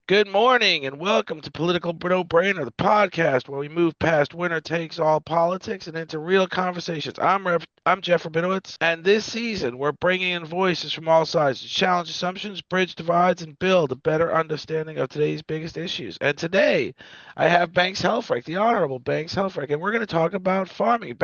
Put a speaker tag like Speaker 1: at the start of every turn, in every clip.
Speaker 1: Good morning and welcome to Political No Brainer, the podcast where we move past winner takes all politics and into real conversations. I'm Jeff Rabinowitz, and this season we're bringing in voices from all sides to challenge assumptions, bridge divides, and build a better understanding of today's biggest issues. And today I have Banks Helfrich, the Honorable Banks Helfrich, and we're going to talk about farming.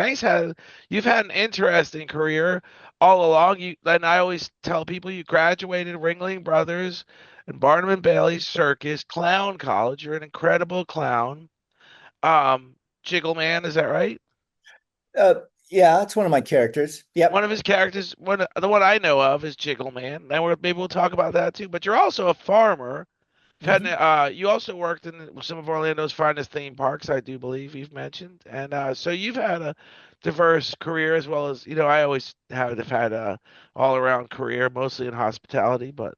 Speaker 1: You've had an interesting career all along. And I always tell people you graduated Ringling Brothers and Barnum and Bailey Circus Clown College. You're an incredible clown. Jiggle Man, is that right?
Speaker 2: Uh, yeah, it's one of my characters.
Speaker 1: One
Speaker 2: Yep.
Speaker 1: of his characters, the one I know of is Jiggle Man. And maybe we'll talk about that too. But you're also a farmer.
Speaker 2: Hmm.
Speaker 1: You also worked in some of Orlando's finest theme parks, I do believe you've mentioned, and so you've had a diverse career as well as I always have had a all-around career, mostly in hospitality, but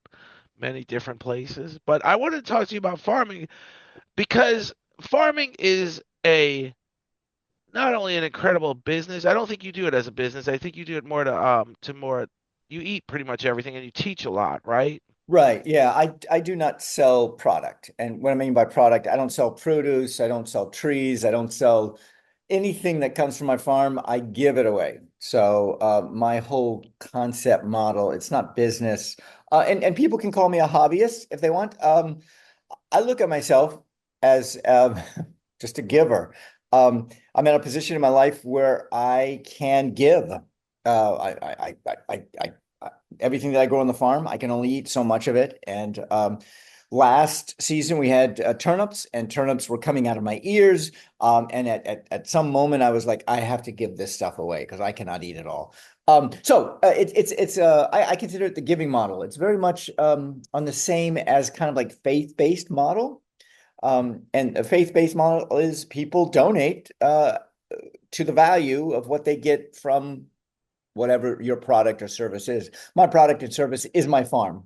Speaker 1: many different places. But I wanted to talk to you about farming because farming is a not only an incredible business. I don't think you do it as a business. I think you do it more to more you eat pretty much everything and you teach a lot, right?
Speaker 2: Right. Yeah. I do not sell product. And what I mean by product, I don't sell produce. I don't sell trees. I don't sell anything that comes from my farm. I give it away. So my whole concept model, it's not business. And people can call me a hobbyist if they want. I look at myself as just a giver. I'm at a position in my life where I can give. Everything that I grow on the farm, I can only eat so much of it. And last season we had turnips, and turnips were coming out of my ears. And at some moment, I was like, I have to give this stuff away because I cannot eat it all. I consider it the giving model. It's very much on the same as kind of like faith-based model. And a faith-based model is people donate to the value of what they get from whatever your product or service is. My product and service is my farm.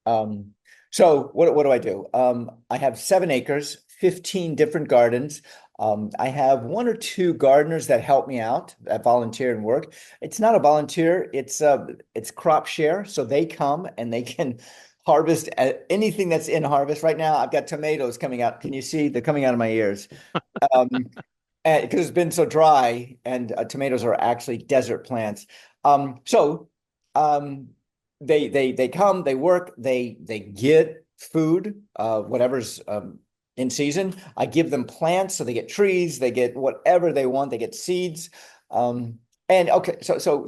Speaker 2: Um, so what do I do? I have 7 acres, 15 different gardens. I have one or two gardeners that help me out, that volunteer and work. It's not a volunteer, it's crop share. So they come and they can harvest anything that's in harvest. Right now, I've got tomatoes coming out. Can you see? They're coming out of my ears. Um, because it's been so dry, and tomatoes are actually desert plants. So um, they come, they work, they get food, whatever's in season. I give them plants, so they get trees, they get whatever they want, they get seeds. Um, and okay, so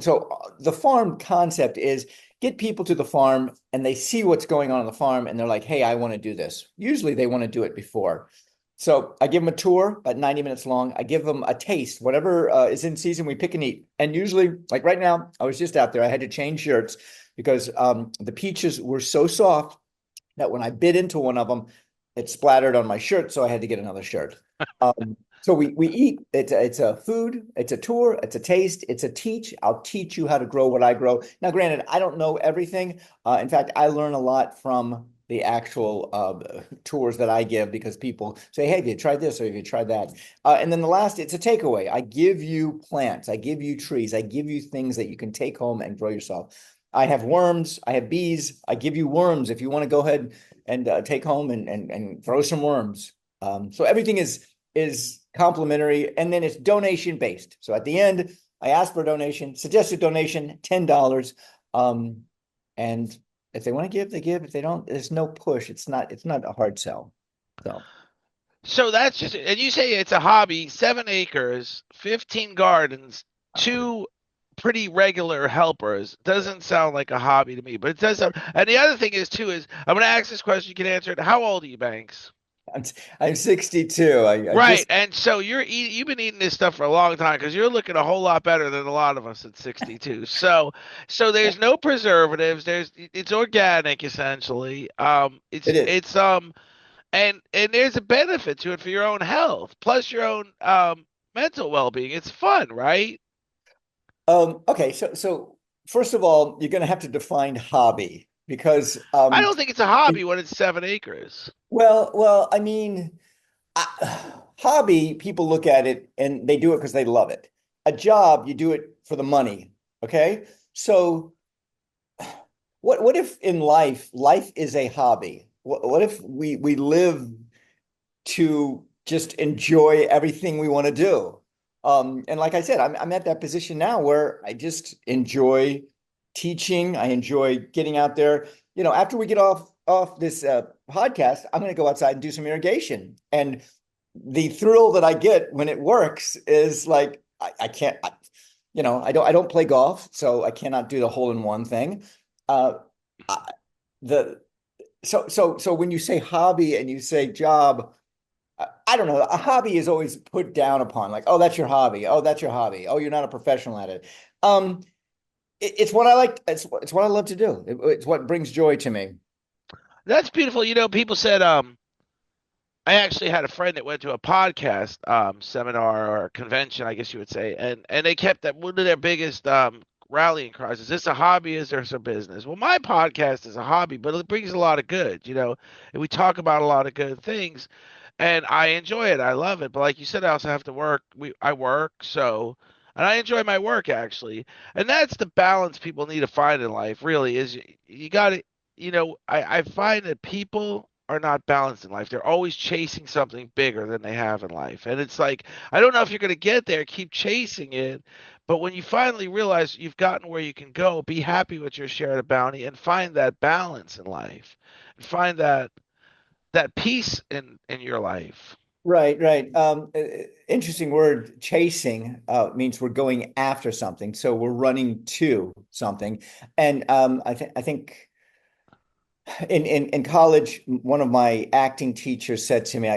Speaker 2: the farm concept is get people to the farm and they see what's going on the farm and they're like, hey, I want to do this. Usually they want to do it before. So I give them a tour, about 90 minutes long. I give them a taste, whatever is in season, we pick and eat. And usually, like right now, I was just out there. I had to change shirts because the peaches were so soft that when I bit into one of them, it splattered on my shirt. So I had to get another shirt. So we eat. It's a food. It's a tour. It's a taste. It's a teach. I'll teach you how to grow what I grow. Now, granted, I don't know everything. In fact, I learn a lot from the actual tours that I give because people say, "Hey, have you tried this or have you tried that?" And then the last, it's a takeaway. I give you plants. I give you trees. I give you things that you can take home and grow yourself. I have worms. I have bees. I give you worms if you want to go ahead and take home and throw some worms. So everything is complimentary, and then it's donation based. So at the end, I ask for a donation, suggested donation, $10. Um, and if they want to give, they give. If they don't, there's no push. It's not a hard sell. So
Speaker 1: So that's just, and you say it's a hobby, 7 acres, 15 gardens, two pretty regular helpers. Doesn't sound like a hobby to me, but it does sound. And the other thing is too is I'm going to ask this question. You can answer it. How old are you, Banks?
Speaker 2: I'm I'm 62. I
Speaker 1: Right,
Speaker 2: just
Speaker 1: and so you've been eating this stuff for a long time because you're looking a whole lot better than a lot of us at 62. So there's no preservatives. It's organic essentially.
Speaker 2: it is.
Speaker 1: And there's a benefit to it for your own health, plus your own mental well-being. It's fun, right?
Speaker 2: Okay, so first of all, you're going to have to define hobby because
Speaker 1: I don't think it's a hobby when it's 7 acres.
Speaker 2: I mean, hobby, people look at it and they do it because they love it. A job, you do it for the money. Okay. So what if in life is a hobby? what if we live to just enjoy everything we want to do? And like I said, I'm at that position now where I just enjoy teaching. I enjoy getting out there. After we get off this podcast, I'm going to go outside and do some irrigation. And the thrill that I get when it works is like I can't. I don't play golf, so I cannot do the hole-in-one thing. Uh, I, the so when you say hobby and you say job, I don't know. A hobby is always put down upon, like, oh, that's your hobby. Oh, that's your hobby. Oh, you're not a professional at it. Um, it's what I like. It's what I love to do. It's what brings joy to me.
Speaker 1: That's beautiful. People said I actually had a friend that went to a podcast seminar or convention, I guess you would say, and they kept that one of their biggest rallying cries is this a hobby? Is there some business? Well, my podcast is a hobby, but it brings a lot of good, and we talk about a lot of good things, and I enjoy it. I love it. But like you said, I also have to work. I work, so and I enjoy my work actually, and that's the balance people need to find in life. Really, is you got to I find that people are not balanced in life. They're always chasing something bigger than they have in life. And it's like, I don't know if you're going to get there, keep chasing it. But when you finally realize you've gotten where you can go, be happy with your share of the bounty and find that balance in life and find that peace in your life.
Speaker 2: Right, right. Interesting word. Chasing means we're going after something, so we're running to something. And I think in college, one of my acting teachers said to me,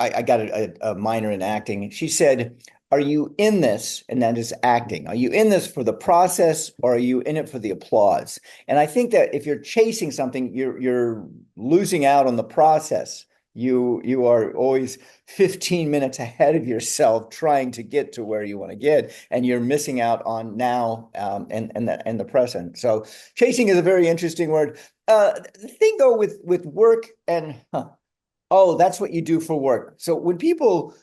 Speaker 2: I got a minor in acting. She said, "Are you in this?" And that is acting. Are you in this for the process, or are you in it for the applause? And I think that if you're chasing something, you're losing out on the process. You are always 15 minutes ahead of yourself trying to get to where you want to get, and you're missing out on now and the present. So chasing is a very interesting word. The thing though with work and oh, that's what you do for work. So when people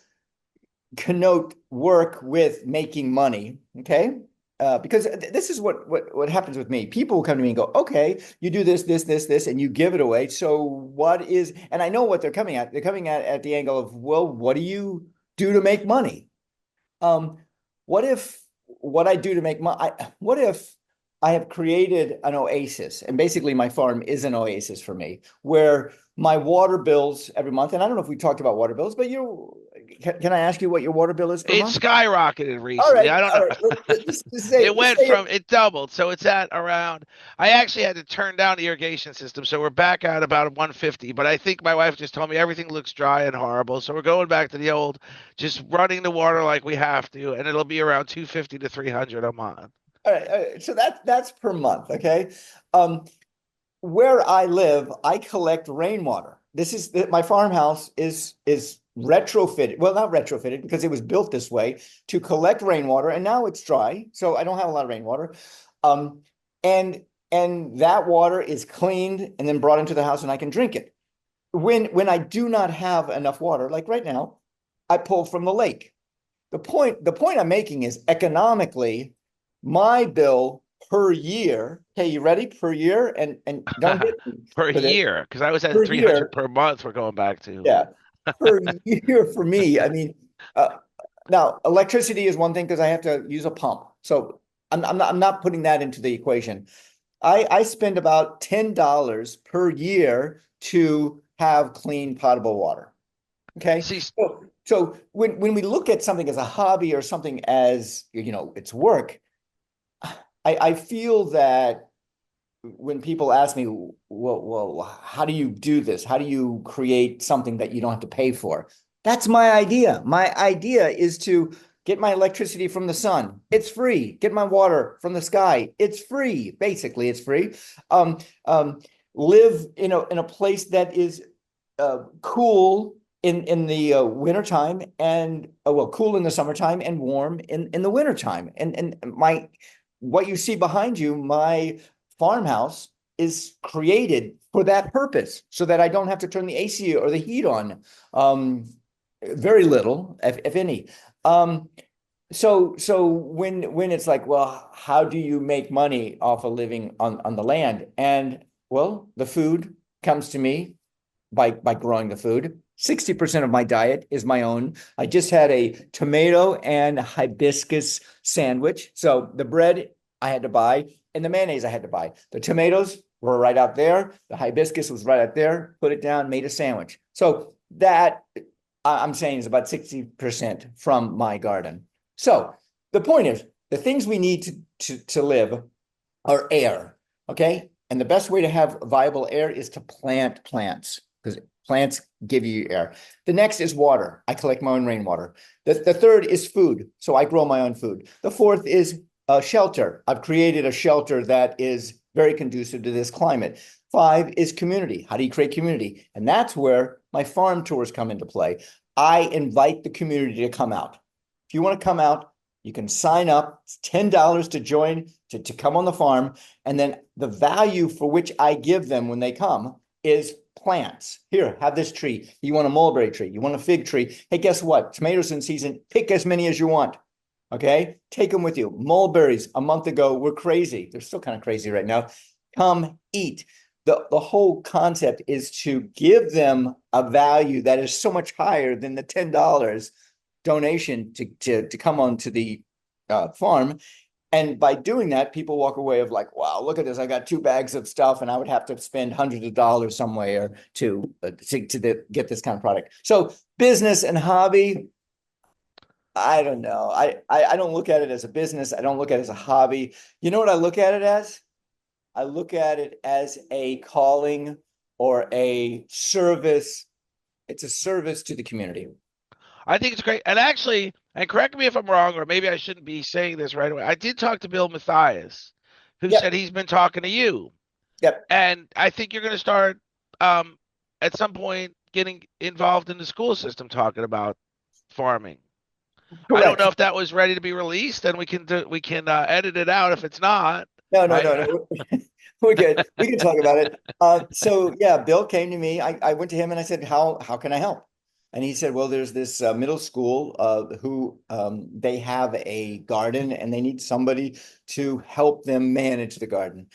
Speaker 2: connote work with making money, okay? Because this is what happens with me. People will come to me and go, okay, you do this, and you give it away. So what is, and I know what they're coming at. They're coming at the angle of, well, what do you do to make money? Um, what if what I do to make money, what if I have created an oasis, and basically my farm is an oasis for me, where my water bills every month, and I don't know if we talked about water bills, but can I ask you what your water bill is per
Speaker 1: It
Speaker 2: month?
Speaker 1: skyrocketed
Speaker 2: All
Speaker 1: recently.
Speaker 2: right,
Speaker 1: I don't
Speaker 2: all
Speaker 1: know.
Speaker 2: right. Let's say
Speaker 1: It went from it doubled, so it's at around. I actually had to turn down the irrigation system, so we're back at about 150. But I think my wife just told me everything looks dry and horrible, so we're going back to the old, just running the water like we have to, and it'll be around 250 to 300 a month
Speaker 2: all right. So that's per month, okay? Um, where I live, I collect rainwater. This is my farmhouse is retrofitted. Well, not retrofitted because it was built this way to collect rainwater, and now it's dry, so I don't have a lot of rainwater. Um, and and that water is cleaned and then brought into the house, and I can drink it. When I do not have enough water, like right now, I pull from the lake. The point I'm making is economically, my bill per year. Hey, you ready? Per year, and don't hit me
Speaker 1: per
Speaker 2: for this.
Speaker 1: year because I was at
Speaker 2: Per
Speaker 1: 300
Speaker 2: year,
Speaker 1: per month. We're going back to.
Speaker 2: yeah, per year for me. I mean, now electricity is one thing because I have to use a pump. So I'm not putting that into the equation. I spend about $10 per year to have clean potable water. Okay.
Speaker 1: See,
Speaker 2: So when we look at something as a hobby or something as, it's work, I feel that when people ask me, well, how do you do this? How do you create something that you don't have to pay for? That's my idea. My idea is to get my electricity from the sun. It's free. Get my water from the sky. It's free. Basically, it's free. Um, um, live in a place that is cool in the wintertime, and well, cool in the summertime and warm in the wintertime. And my what you see behind you, my farmhouse is created for that purpose, so that I don't have to turn the AC or the heat on. Very little, if any. So when it's like, well, how do you make money off of living on the land? And well, the food, comes to me by growing the food. 60% of my diet is my own. I just had a tomato and hibiscus sandwich. So the bread I had to buy and the mayonnaise I had to buy. The tomatoes were right out there. The hibiscus was right out there. Put it down, made a sandwich. So that I'm saying is about 60% from my garden. So the point is, the things we need to live are air. Okay. And the best way to have viable air is to plant plants because plants give you air. The next is water. I collect my own rainwater. The third is food. So I grow my own food. The fourth is shelter. I've created a shelter that is very conducive to this climate. 5 is community. How do you create community? And that's where my farm tours come into play. I invite the community to come out. If you want to come out, you can sign up. It's $10 to join, to come on the farm. And then the value for which I give them when they come is plants. Here, have this tree. You want a mulberry tree. You want a fig tree. Hey, guess what? Tomatoes in season. Pick as many as you want. Okay? Take them with you. Mulberries a month ago were crazy. They're still kind of crazy right now. Come eat. The whole concept is to give them a value that is so much higher than the $10 donation to come onto the farm. And by doing that, people walk away of like, wow, look at this. I got 2 bags of stuff and I would have to spend hundreds of dollars somewhere to get this kind of product. So business and hobby, I don't know. I don't look at it as a business. I don't look at it as a hobby. You know what I look at it as? I look at it as a calling or a service. It's a service to the community.
Speaker 1: I think it's great. And actually, and correct me if I'm wrong, or maybe I shouldn't be saying this right away. I did talk to Bill Mathias, who said
Speaker 2: Yep.
Speaker 1: he's been talking to you.
Speaker 2: Yep.
Speaker 1: And I think you're going to start at some point getting involved in the school system talking about farming. I don't know
Speaker 2: Correct.
Speaker 1: if that was ready to be released, and we can edit it out if it's not.
Speaker 2: No, no, no,
Speaker 1: I
Speaker 2: no. We're good. We can talk about it. So yeah, Bill came to me. I went to him and I said, how can I help? And he said, well, there's this middle school who they have a garden and they need somebody to help them manage the garden.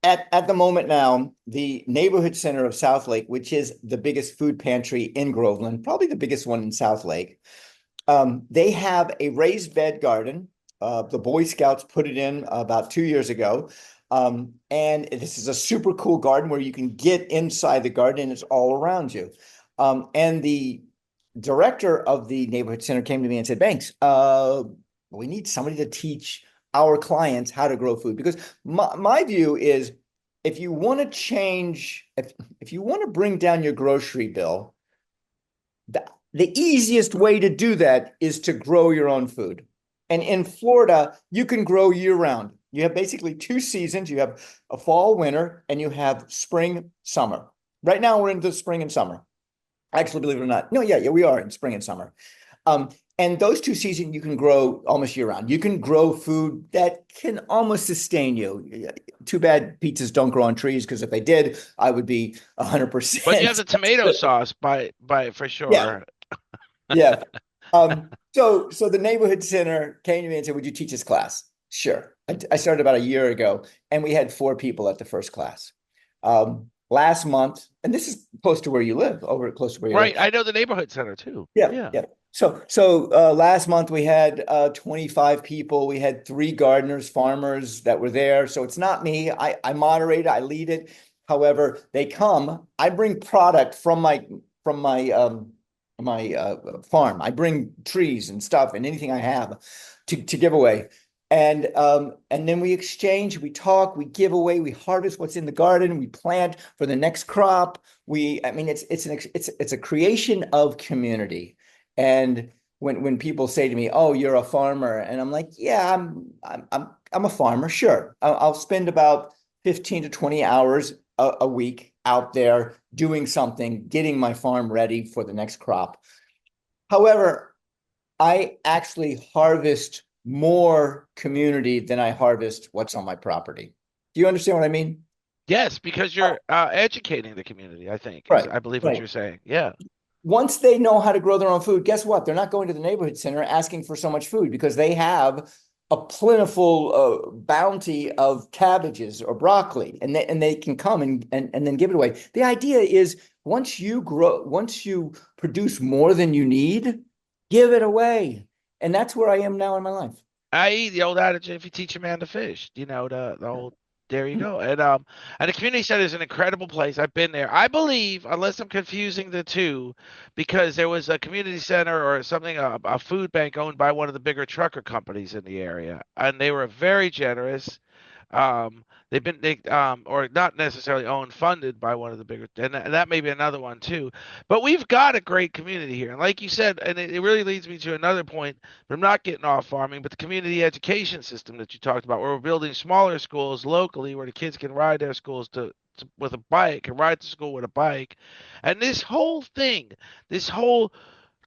Speaker 2: At the moment now, the neighborhood center of South Lake, which is the biggest food pantry in Groveland, probably the biggest one in South Lake, they have a raised bed garden. The Boy Scouts put it in about 2 years ago. And this is a super cool garden where you can get inside the garden and it's all around you. And the director of the neighborhood center came to me and said, Banks, we need somebody to teach our clients how to grow food. Because my view is if you want to change, if you want to bring down your grocery bill, the easiest way to do that is to grow your own food. And in Florida, you can grow year round. You have basically 2 seasons. You have a fall, winter, and you have spring, summer. Right now, we're into spring and summer. Actually, believe it or not. No, yeah, we are in spring and summer. And those 2 seasons, you can grow almost year round. You can grow food that can almost sustain you. Too bad pizzas don't grow on trees, because if they did, I would be
Speaker 1: but you have
Speaker 2: 100%.
Speaker 1: the tomato sauce by for
Speaker 2: Yeah,
Speaker 1: sure.
Speaker 2: yeah. So the neighborhood center came to me and said, would you teach this class? Sure. I started about a year ago and we had 4 people at the first class. Last month, and this is close to where you live, over close to where you
Speaker 1: Right.
Speaker 2: live.
Speaker 1: I know the neighborhood center too.
Speaker 2: Yeah,
Speaker 1: Yeah.
Speaker 2: yeah. So last month we had 25 people. We had 3 gardeners, farmers that were there. So it's not me. I moderate, I lead it. However, they come. I bring product from my farm. I bring trees and stuff and anything I have to give away. And then we exchange, we talk, we give away, we harvest what's in the garden, we plant for the next crop. I mean, it's a creation of community. And when people say to me, "Oh, you're a farmer," and I'm like, "Yeah, I'm a farmer. Sure, I'll spend about 15 to 20 hours a week out there doing something, getting my farm ready for the next crop." However, I actually harvest more community than I harvest what's on my property. Do you understand what I mean?
Speaker 1: Yes, because you're educating the community, I think, is
Speaker 2: Right,
Speaker 1: I believe what
Speaker 2: right.
Speaker 1: you're saying. Yeah.
Speaker 2: Once they know how to grow their own food, guess what? They're not going to the neighborhood center asking for so much food because they have a plentiful bounty of cabbages or broccoli, and they can come and then give it away. The idea is once you produce more than you need, give it away. And that's where I am now in my life.
Speaker 1: I.e., the old adage, if you teach a man to fish, the old there you go. And the community center is an incredible place. I've been there. I believe, unless I'm confusing the two, because there was a community center or something, a food bank owned by one of the bigger trucker companies in the area, and they were very generous. Or not necessarily owned, funded by one of the bigger, and that may be another one too. But we've got a great community here, and like you said, and it really leads me to another point. But I'm not getting off farming, but the community education system that you talked about, where we're building smaller schools locally, where the kids can ride their schools with a bike, can ride to school with a bike, and this whole thing, this whole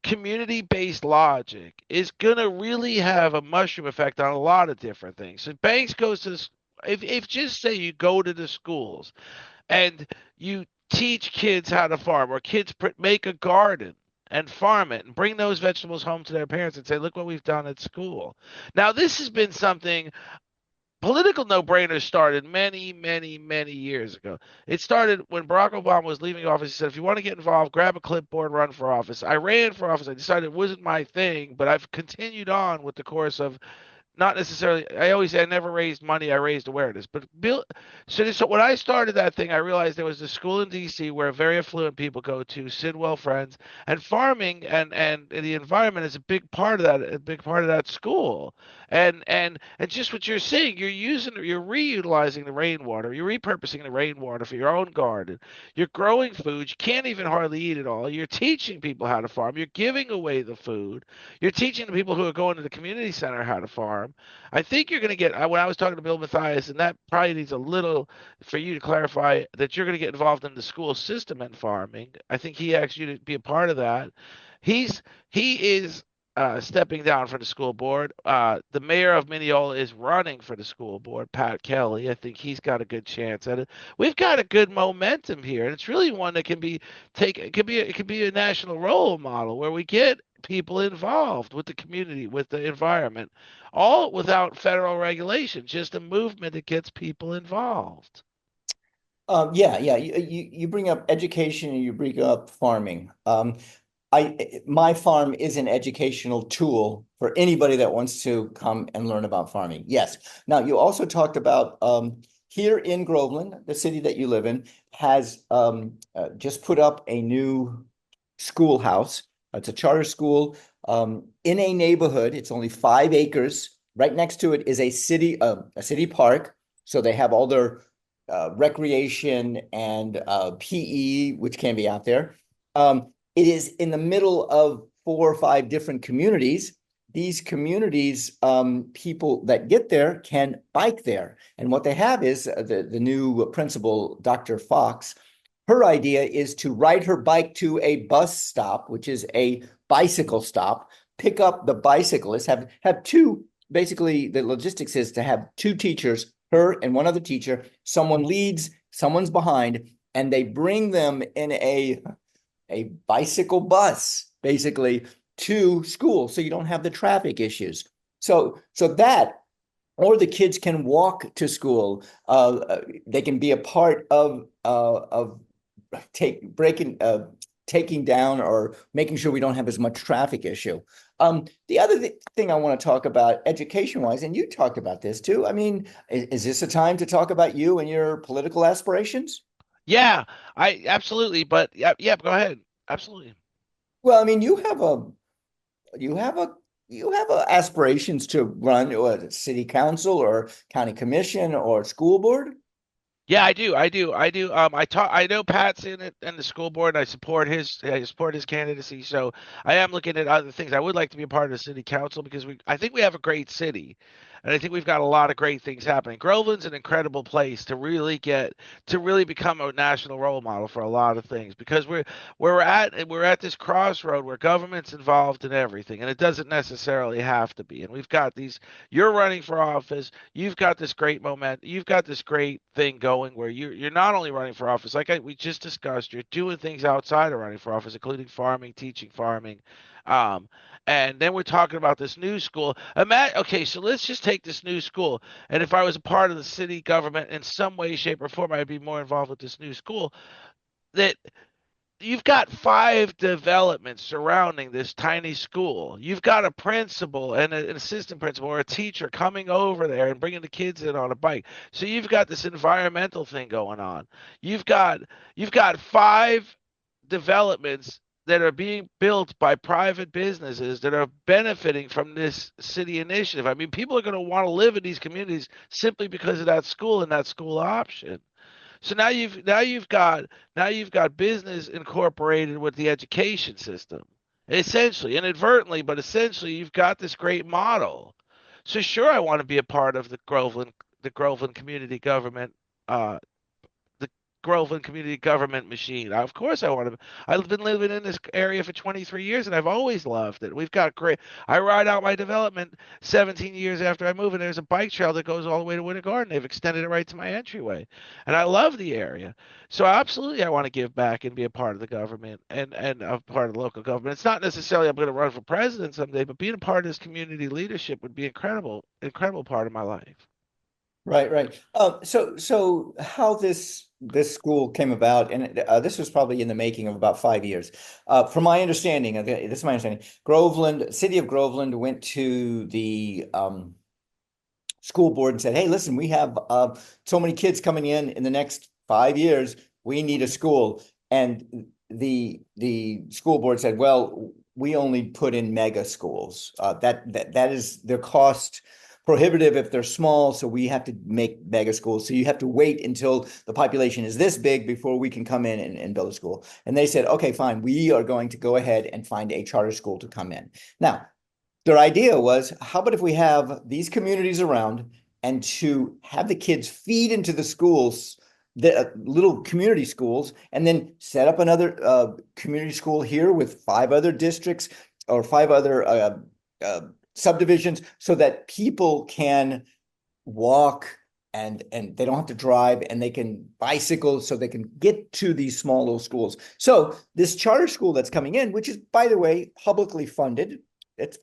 Speaker 1: community-based logic is gonna really have a mushroom effect on a lot of different things. So Banks goes to this, if just say you go to the schools and you teach kids how to farm, or kids make a garden and farm it and bring those vegetables home to their parents and say, look what we've done at school. Now, this has been something political no-brainers started many, many, many years ago. It started when Barack Obama was leaving office. He said, if you want to get involved, grab a clipboard, run for office. I ran for office. I decided it wasn't my thing, but I've continued on with the course of not necessarily. I always say I never raised money. I raised awareness. But Bill, so when I started that thing, I realized there was a school in D.C. where very affluent people go to, Sidwell Friends, and farming and the environment is a big part of that. A big part of that school. And just what you're saying, you're reutilizing the rainwater. You're repurposing the rainwater for your own garden. You're growing food. You can't even hardly eat it all. You're teaching people how to farm. You're giving away the food. You're teaching the people who are going to the community center how to farm. I think you're going to get, when I was talking to Bill Mathias, and that probably needs a little for you to clarify that you're going to get involved in the school system and farming. I think he asked you to be a part of that. He is stepping down from the school board. The mayor of Mineola is running for the school board, Pat Kelly. I think he's got a good chance at it. We've got a good momentum here, and it's really one that can be it could be a national role model where we get people involved with the community, with the environment, all without federal regulation, just a movement that gets people involved.
Speaker 2: Yeah. You bring up education and you bring up farming. My farm is an educational tool for anybody that wants to come and learn about farming. Yes. Now, you also talked about here in Groveland, the city that you live in, has just put up a new schoolhouse. It's a charter school in a neighborhood. It's only 5 acres. Right next to it is a city park. So they have all their recreation and PE, which can be out there. It is in the middle of 4 or 5 different communities. These communities, people that get there can bike there. And what they have is the new principal, Dr. Fox. Her idea is to ride her bike to a bus stop, which is a bicycle stop, pick up the bicyclists, have two. Basically, the logistics is to have two teachers, her and one other teacher. Someone leads, someone's behind, and they bring them in a bicycle bus, basically, to school, so you don't have the traffic issues. So that, or the kids can walk to school. They can be a part of taking down or making sure we don't have as much traffic issue. The other thing I want to talk about education wise, and you talked about this too. I mean, is this a time to talk about you and your political aspirations?
Speaker 1: Yeah, I absolutely. But yeah, go ahead. Absolutely.
Speaker 2: Well, I mean, you have a you have aspirations to run a city council or county commission or school board.
Speaker 1: Yeah, I do. I do. I know Pat's in it and the school board. And I support his candidacy. So I am looking at other things. I would like to be a part of the city council because I think we have a great city, and I think we've got a lot of great things happening. Groveland's an incredible place to really become a national role model for a lot of things because we're at this crossroad where government's involved in everything, and it doesn't necessarily have to be. And we've got these. You're running for office. You've got this great moment. You've got this great thing going where you're not only running for office, we just discussed, you're doing things outside of running for office, including farming, teaching farming. Um, And then we're talking about this new school. Okay, so let's just take this new school. And if I was a part of the city government in some way, shape, or form, I'd be more involved with this new school. That you've got five developments surrounding this tiny school. You've got a principal and an assistant principal or a teacher coming over there and bringing the kids in on a bike. So you've got this environmental thing going on. You've got you've got five developments that are being built by private businesses that are benefiting from this city initiative. I mean, people are going to want to live in these communities simply because of that school and that school option. So now you've got business incorporated with the education system. Essentially, inadvertently, but essentially you've got this great model. So sure I want to be a part of the Groveland community government uh the Groveland community government machine. Of course I want to. I've been living in this area for 23 years and I've always loved it. We've got great. I ride out my development 17 years after I move and there's a bike trail that goes all the way to Winter Garden. They've extended it right to my entryway. And I love the area. So absolutely I want to give back and be a part of the government and a part of the local government. It's not necessarily I'm going to run for president someday, but being a part of this community leadership would be incredible part of my life.
Speaker 2: Right, right. So how this school came about, and this was probably in the making of about 5 years. From my understanding, okay, this is my understanding. Groveland, City of Groveland, went to the school board and said, "Hey, listen, we have so many kids coming in the next 5 years. We need a school." And the school board said, "Well, we only put in mega schools. That is their cost." Prohibitive if they're small, so we have to make mega schools. So you have to wait until the population is this big before we can come in and build a school. And they said, okay, fine, we are going to go ahead and find a charter school to come in. Now, their idea was, how about if we have these communities around and to have the kids feed into the schools, the little community schools, and then set up another community school here with 5 other districts or 5 other subdivisions so that people can walk and they don't have to drive and they can bicycle so they can get to these small little schools. So this charter school that's coming in, which is, by the way, publicly funded, it's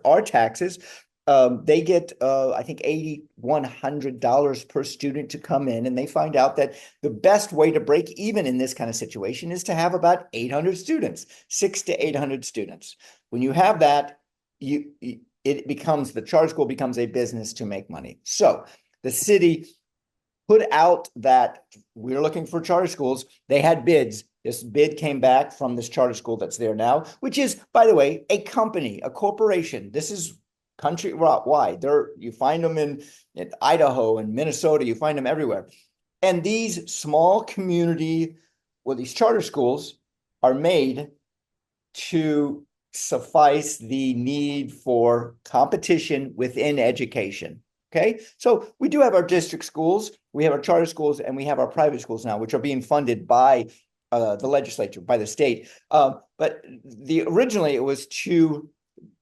Speaker 2: our taxes. They get I think $8,100 per student to come in, and they find out that the best way to break even in this kind of situation is to have about 800 students, 600 to 800 students. When you have that, the charter school becomes a business to make money. So the city put out that we're looking for charter schools. They had bids. This bid came back from this charter school that's there now, which is, by the way, a company, a corporation. This is countrywide. You find them in Idaho and Minnesota. You find them everywhere. And these small community, these charter schools are made to suffice the need for competition within education. Okay, so we do have our district schools, we have our charter schools, and we have our private schools now, which are being funded by the legislature, by the state. But originally it was to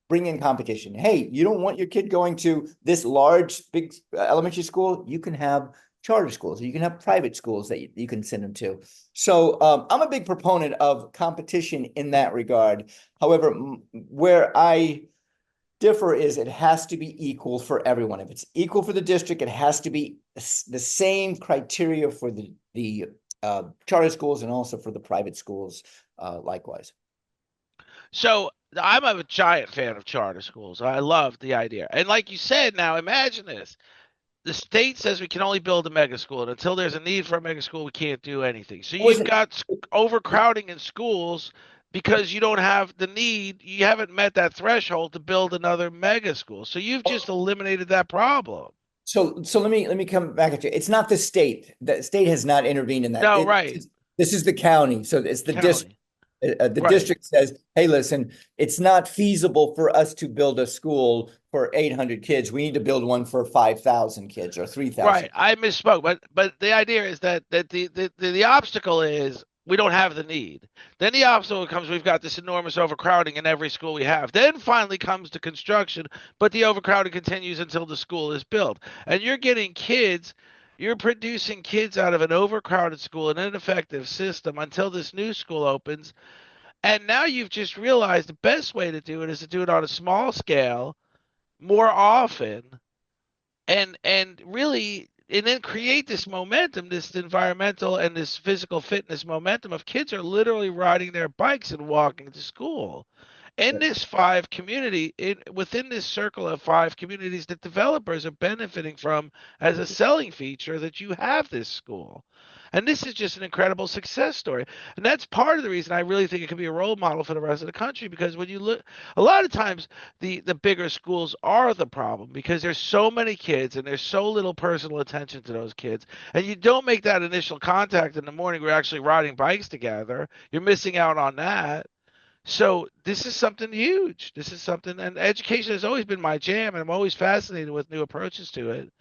Speaker 2: bring in competition. Hey, you don't want your kid going to this large, big elementary school? You can have charter schools, or you can have private schools that you can send them to. So I'm a big proponent of competition in that regard. However, where I differ is it has to be equal for everyone. If it's equal for the district, it has to be the same criteria for the charter schools and also for the private schools likewise.
Speaker 1: So I'm a giant fan of charter schools. I love the idea. And like you said, now imagine this. The state says we can only build a mega school, and until there's a need for a mega school, we can't do anything. So you've got overcrowding in schools because you don't have the need. You haven't met that threshold to build another mega school. So you've just eliminated that problem.
Speaker 2: So let me come back at you. It's not the state. The state has not intervened in that.
Speaker 1: No, right.
Speaker 2: This is the county. So it's the district.
Speaker 1: County.
Speaker 2: The
Speaker 1: Right.
Speaker 2: district says, "Hey, listen, it's not feasible for us to build a school for 800 kids. We need to build one for 5,000 kids or 3,000."
Speaker 1: Right. I misspoke, but the idea is that the obstacle is we don't have the need. Then the obstacle comes we've got this enormous overcrowding in every school we have. Then finally comes the construction, but the overcrowding continues until the school is built. And you're producing kids out of an overcrowded school, an ineffective system until this new school opens. And now you've just realized the best way to do it is to do it on a small scale more often and really and then create this momentum, this environmental and this physical fitness momentum of kids are literally riding their bikes and walking to school in this five community within this circle of five communities that developers are benefiting from as a selling feature that you have this school. And this is just an incredible success story. And that's part of the reason I really think it could be a role model for the rest of the country, because when you look, a lot of times the bigger schools are the problem because there's so many kids and there's so little personal attention to those kids. And you don't make that initial contact in the morning. We're actually riding bikes together. You're missing out on that. So this is something huge. This is something, and education has always been my jam, and I'm always fascinated with new approaches to it.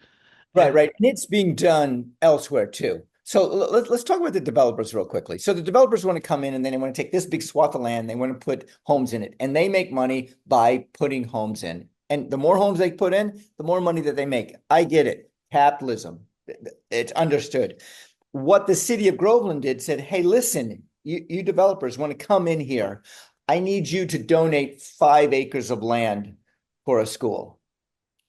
Speaker 2: Right,
Speaker 1: And
Speaker 2: right. And it's being done elsewhere too. So let's talk about the developers real quickly. So the developers want to come in and then they want to take this big swath of land, they want to put homes in it, and they make money by putting homes in. And the more homes they put in, the more money that they make. I get it. Capitalism. It's understood. What the city of Groveland did said, hey, listen, you developers want to come in here. I need you to donate 5 acres of land for a school.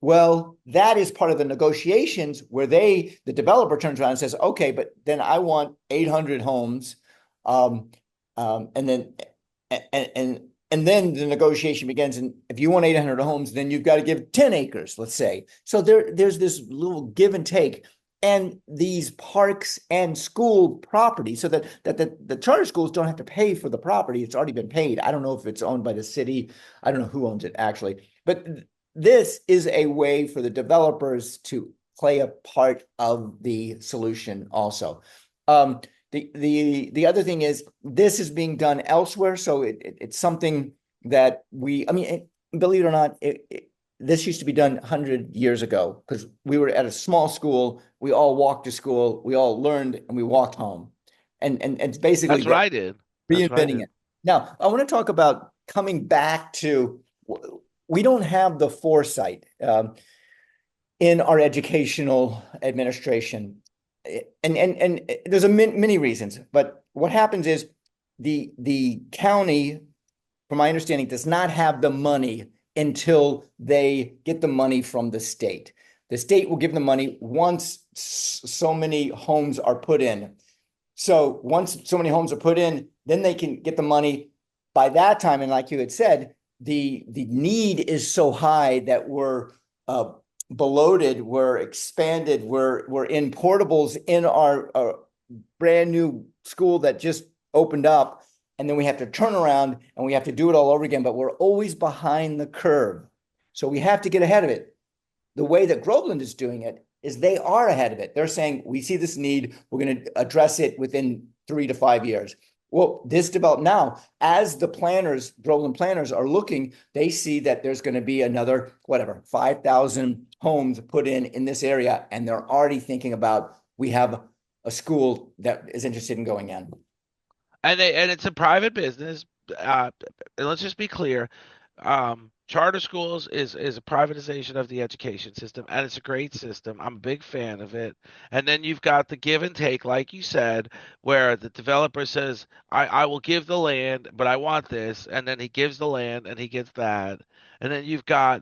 Speaker 2: Well, that is part of the negotiations where the developer turns around and says, okay, but then I want 800 homes. Um, and then, and then the negotiation begins. And if you want 800 homes, then you've got to give 10 acres, let's say. So there's this little give and take. And these parks and school property, so that the charter schools don't have to pay for the property. It's already been paid. I don't know if it's owned by the city. I don't know who owns it actually. But this is a way for the developers to play a part of the solution also. The other thing is this is being done elsewhere, so it's something that I mean, believe it or not, this used to be done 100 years ago because we were at a small school. We all walked to school. We all learned and we walked home. And it's basically
Speaker 1: that's what
Speaker 2: that
Speaker 1: I did. That's what I
Speaker 2: reinventing
Speaker 1: did.
Speaker 2: it. Now, I want to talk about coming back to we don't have the foresight in our educational administration. And there's many reasons, but what happens is the county, from my understanding, does not have the money until they get the money from the state. The state will give them money once so many homes are put in. So once so many homes are put in, then they can get the money. By that time, and like you had said, the need is so high that we're bloated, we're expanded, we're in portables in our brand new school that just opened up, and then we have to turn around and we have to do it all over again, but we're always behind the curve. So we have to get ahead of it. The way that Groveland is doing it is they are ahead of it. They're saying, we see this need, we're going to address it within 3 to 5 years. Well, this developed now as the planners, Groveland planners are looking, they see that there's going to be another, whatever, 5,000 homes put in this area. And they're already thinking about, we have a school that is interested in going in.
Speaker 1: And it's a private business. Uh, and let's just be clear. Charter schools is a privatization of the education system, and it's a great system. I'm a big fan of it. And then you've got the give and take, like you said, where the developer says, I will give the land, but I want this, and then he gives the land and he gets that. And then you've got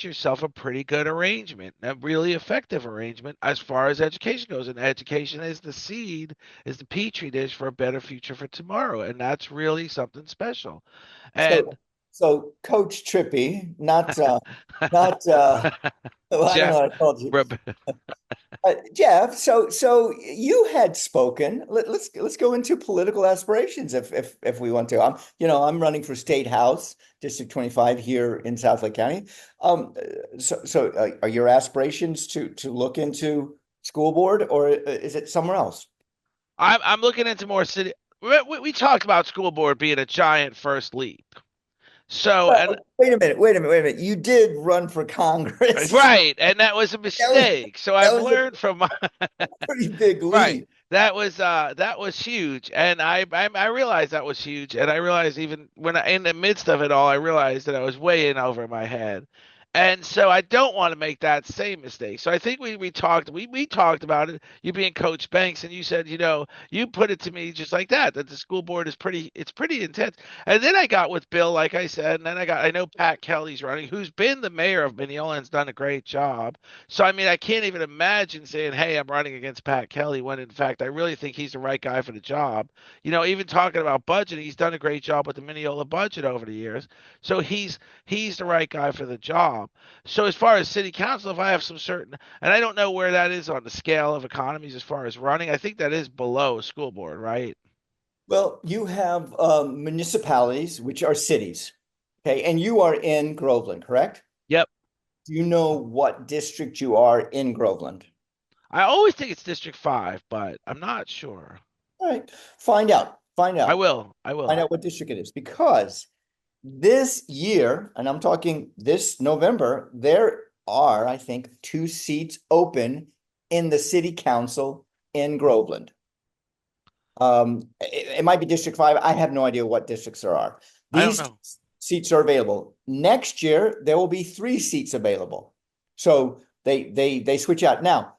Speaker 1: yourself a pretty good arrangement, a really effective arrangement as far as education goes. And education is the seed, is the petri dish for a better future for tomorrow. And that's really something special.
Speaker 2: So,
Speaker 1: And
Speaker 2: so Coach Trippy, not well, I don't know
Speaker 1: Jeff,
Speaker 2: what I called you. Jeff, so you had spoken. Let's go into political aspirations if we want to. I'm running for state house, District 25 here in South Lake County. So are your aspirations to look into school board, or is it somewhere else?
Speaker 1: I'm looking into more city. We talked about school board being a giant first leap. So, and
Speaker 2: Well, wait a minute. You did run for Congress.
Speaker 1: right, and that was a
Speaker 2: That was
Speaker 1: mistake. So
Speaker 2: that
Speaker 1: I've
Speaker 2: was a
Speaker 1: learned from my
Speaker 2: pretty big
Speaker 1: right.
Speaker 2: leap.
Speaker 1: That was huge, and I realized that was huge, and I realized even when in the midst of it all, I realized that I was way in over my head, And so I don't want to make that same mistake. So I think we talked about it. You being Coach Banks, and you said, you put it to me just like that the school board is pretty intense. And then I got with Bill, like I said, and then I know Pat Kelly's running, who's been the mayor of Mineola and's done a great job. So I mean, I can't even imagine saying, hey, I'm running against Pat Kelly, when in fact I really think he's the right guy for the job. Even talking about budgeting, he's done a great job with the Mineola budget over the years. So he's the right guy for the job. So as far as city council, if I have some certain, and I don't know where that is on the scale of economies as far as running, I think that is below school board, right?
Speaker 2: Well, you have municipalities, which are cities. Okay. And you are in Groveland, correct?
Speaker 1: Yep.
Speaker 2: Do you know what district you are in Groveland?
Speaker 1: I always think it's District 5, but I'm not sure.
Speaker 2: All right. Find out. Find
Speaker 1: I
Speaker 2: out.
Speaker 1: will. I
Speaker 2: Find
Speaker 1: will.
Speaker 2: out what district it is because this year, and I'm talking this November, there are, I think, 2 seats open in the city council in Groveland. It might be District 5. I have no idea what districts there are.
Speaker 1: I don't
Speaker 2: These
Speaker 1: know.
Speaker 2: seats are available. Next year, there will be 3 seats available. So they switch out. Now,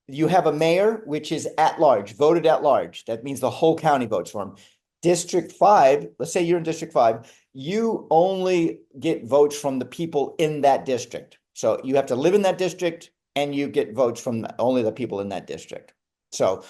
Speaker 2: you have a mayor, which is at large, voted at large. That means the whole county votes for him. District 5, let's say you're in District 5, you only get votes from the people in that district. So you have to live in that district and you get votes from only the people in that district. So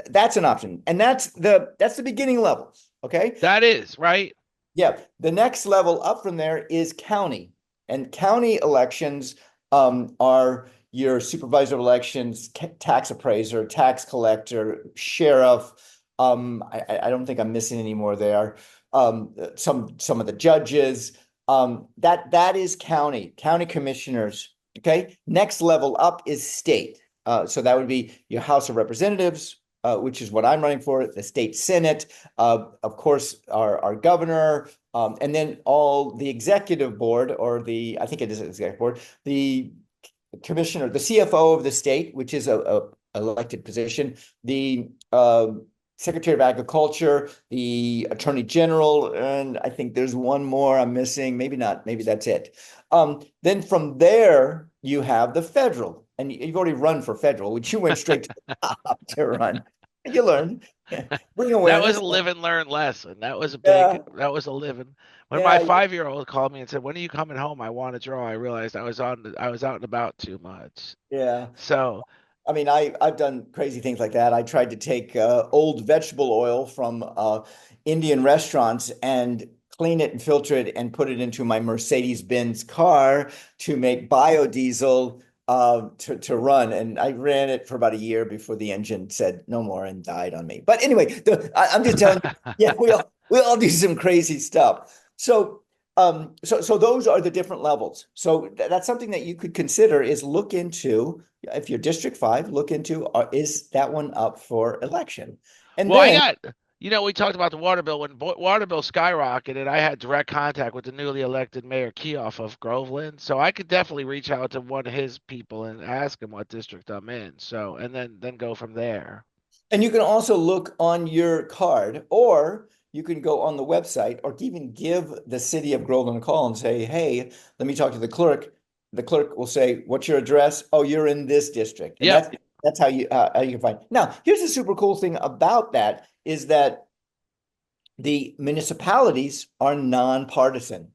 Speaker 2: that's an option. And that's the beginning levels. Okay.
Speaker 1: That is, right?
Speaker 2: Yeah. The next level up from there is county. And county elections are your supervisor of elections, tax appraiser, tax collector, sheriff. I don't think I'm missing any more there. Some of the judges. That is county commissioners. Okay. Next level up is state. So that would be your House of Representatives, which is what I'm running for, the state Senate, of course, our governor, and then all the executive board, or I think it is executive board, the commissioner, the CFO of the state, which is a elected position, the Secretary of Agriculture, the Attorney General, and I think there's one more I'm missing. Maybe not. Maybe that's it. Then from there, you have the federal, and you've already run for federal, which you went straight to the top to run. You learned. Bring
Speaker 1: That was a
Speaker 2: awareness.
Speaker 1: live and learn lesson.
Speaker 2: Yeah,
Speaker 1: That was a living. When my
Speaker 2: yeah,
Speaker 1: 5-year-old called me and said, "When are you coming home? I want to draw," I realized I was out and about too much.
Speaker 2: yeah.
Speaker 1: So,
Speaker 2: I mean, I've done crazy things like that. I tried to take old vegetable oil from Indian restaurants and clean it and filter it and put it into my Mercedes-Benz car to make biodiesel to run. And I ran it for about a year before the engine said no more and died on me. But anyway, I'm just telling you, yeah, we all do some crazy stuff. So those are the different levels. So that's something that you could consider is look into if you're District 5, look into is that one up for election? And
Speaker 1: well,
Speaker 2: then
Speaker 1: we talked about the water bill. When water bill skyrocketed, I had direct contact with the newly elected Mayor Keough of Groveland, so I could definitely reach out to one of his people and ask him what district I'm in. So, and then go from there.
Speaker 2: and you can also look on your card, or you can go on the website, or even give the city of Groveland a call and say, hey, let me talk to the clerk. The clerk will say, what's your address? Oh, you're in this district. And
Speaker 1: Yep.
Speaker 2: that's how you can find. Now, here's the super cool thing about that is that the municipalities are nonpartisan.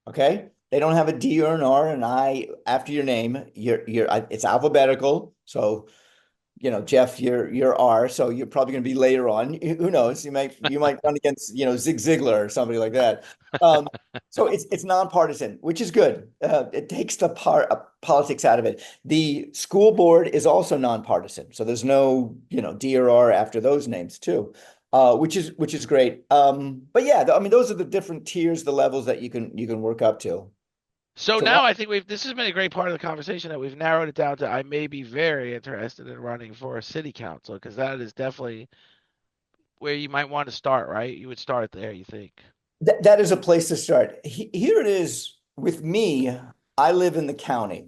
Speaker 2: Okay. They don't have a D or an R and I after your name. It's alphabetical. So, Jeff, you're R, so you're probably going to be later on. Who knows? You might run against, Zig Ziglar or somebody like that. Um, so it's nonpartisan, which is good. It takes the politics out of it. The school board is also nonpartisan, so there's no, D or R after those names too, which is great. But yeah, I mean, those are the different tiers, the levels that you can work up to.
Speaker 1: So
Speaker 2: So
Speaker 1: now I think this has been a great part of the conversation that we've narrowed it down to I may be very interested in running for a city council because that is definitely where you might want to start, right? You would start there, you think?
Speaker 2: that is a place to start. Here it is with me. I live in the county.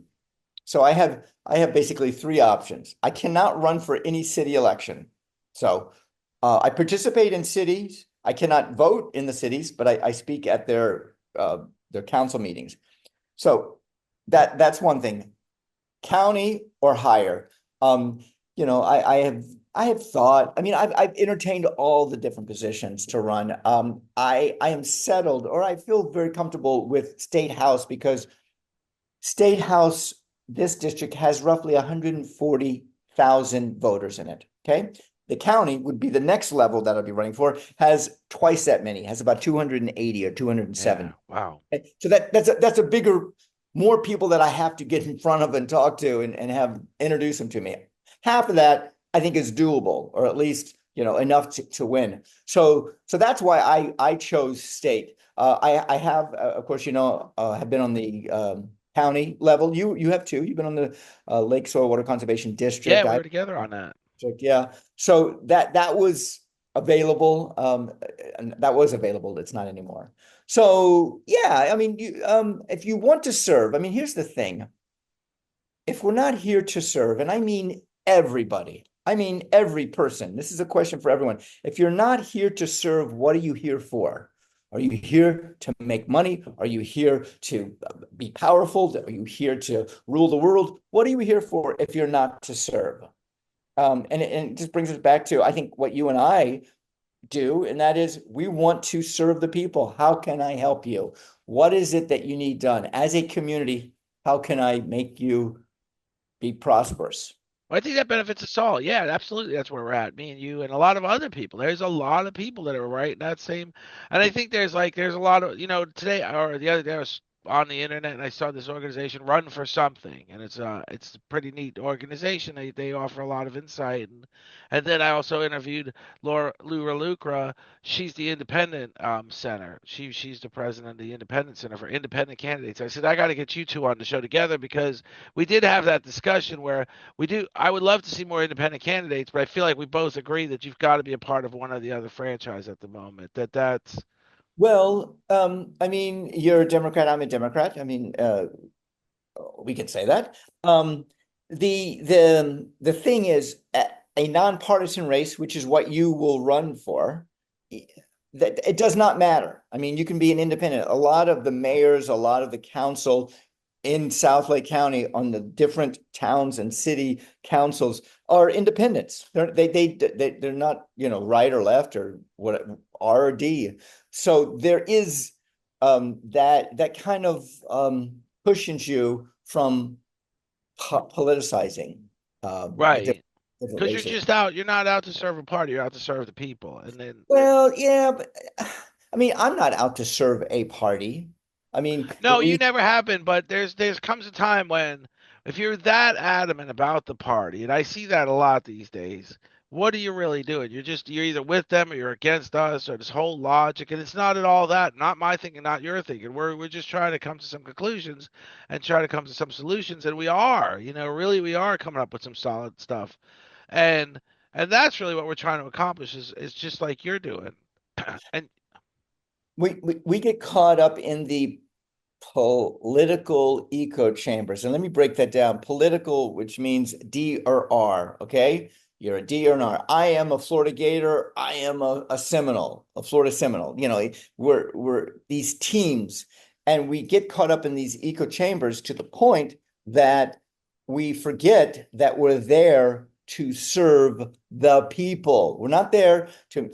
Speaker 2: So I have basically 3 options. I cannot run for any city election. So I participate in cities. I cannot vote in the cities, but I speak at their council meetings. So that's one thing. County or higher. Um, I have thought, I mean, I've entertained all the different positions to run. I am settled, or I feel very comfortable with state house, because state house, this district has roughly 140,000 voters in it. Okay. The county would be the next level that I'll be running for, has twice that many, has about 280 or
Speaker 1: Yeah.
Speaker 2: 207.
Speaker 1: Wow.
Speaker 2: So that's a bigger, more people that I have to get in front of and talk to, and have introduce them to me. Half of that I think is doable, or at least, enough to win. So that's why I chose state. I have, of course, have been on the county level. You have too. You've been on the Lake Soil Water Conservation
Speaker 1: Yeah,
Speaker 2: District.
Speaker 1: we were together on that.
Speaker 2: Yeah. So that was available. And that was available. It's not anymore. So yeah, I mean, if you want to serve, I mean, here's the thing. If we're not here to serve, and I mean everybody, I mean every person, this is a question for everyone. If you're not here to serve, what are you here for? Are you here to make money? Are you here to be powerful? Are you here to rule the world? What are you here for if you're not to serve? And it just brings us back to, I think, what you and I do, and that is, we want to serve the people. How can I help you? What is it that you need done as a community? How can I make you be prosperous?
Speaker 1: Well, I think that benefits us all. Yeah, absolutely. That's where we're at. Me and you and a lot of other people. There's a lot of people that are right in that same. And I think there's a lot of, today or the other day I was on the internet and I saw this organization Run for Something, and it's a pretty neat organization. They offer a lot of insight, and then I also interviewed Laura Lucra. She's the Independent Center. She's the president of the Independent Center for Independent Candidates. I said I got to get you two on the show together, because we did have that discussion where we do. I would love to see more independent candidates, but I feel like we both agree that you've got to be a part of one or the other franchise at the moment. That's
Speaker 2: Well, I mean, you're a Democrat, I'm a Democrat. I mean, we could say that. The thing is, a nonpartisan race, which is what you will run for, that it does not matter. I mean, you can be an independent. A lot of the mayors, a lot of the council in South Lake County on the different towns and city councils are independents. They're not, right or left or what, R or D. So there is that kind of pushes you from politicizing the
Speaker 1: right.
Speaker 2: different
Speaker 1: Because
Speaker 2: races.
Speaker 1: you're not out to serve a party, you're out to serve the people. And then,
Speaker 2: Well, yeah, but I mean, I'm not out to serve a party. I mean,
Speaker 1: no, you never have been, but there's comes a time when if you're that adamant about the party, and I see that a lot these days, what are you really doing? You're either with them or you're against us, or this whole logic, and it's not at all that. Not my thinking, not your thinking. We're just trying to come to some conclusions and try to come to some solutions, and we are, really we are coming up with some solid stuff. And and that's really what we're trying to accomplish is just like you're doing. And
Speaker 2: we get caught up in the political echo chambers. And let me break that down. Political, which means D or R, okay? You're a D or an R. I am a Florida Gator. I am a Seminole, a Florida Seminole. We're these teams, and we get caught up in these echo chambers to the point that we forget that we're there to serve the people. We're not there to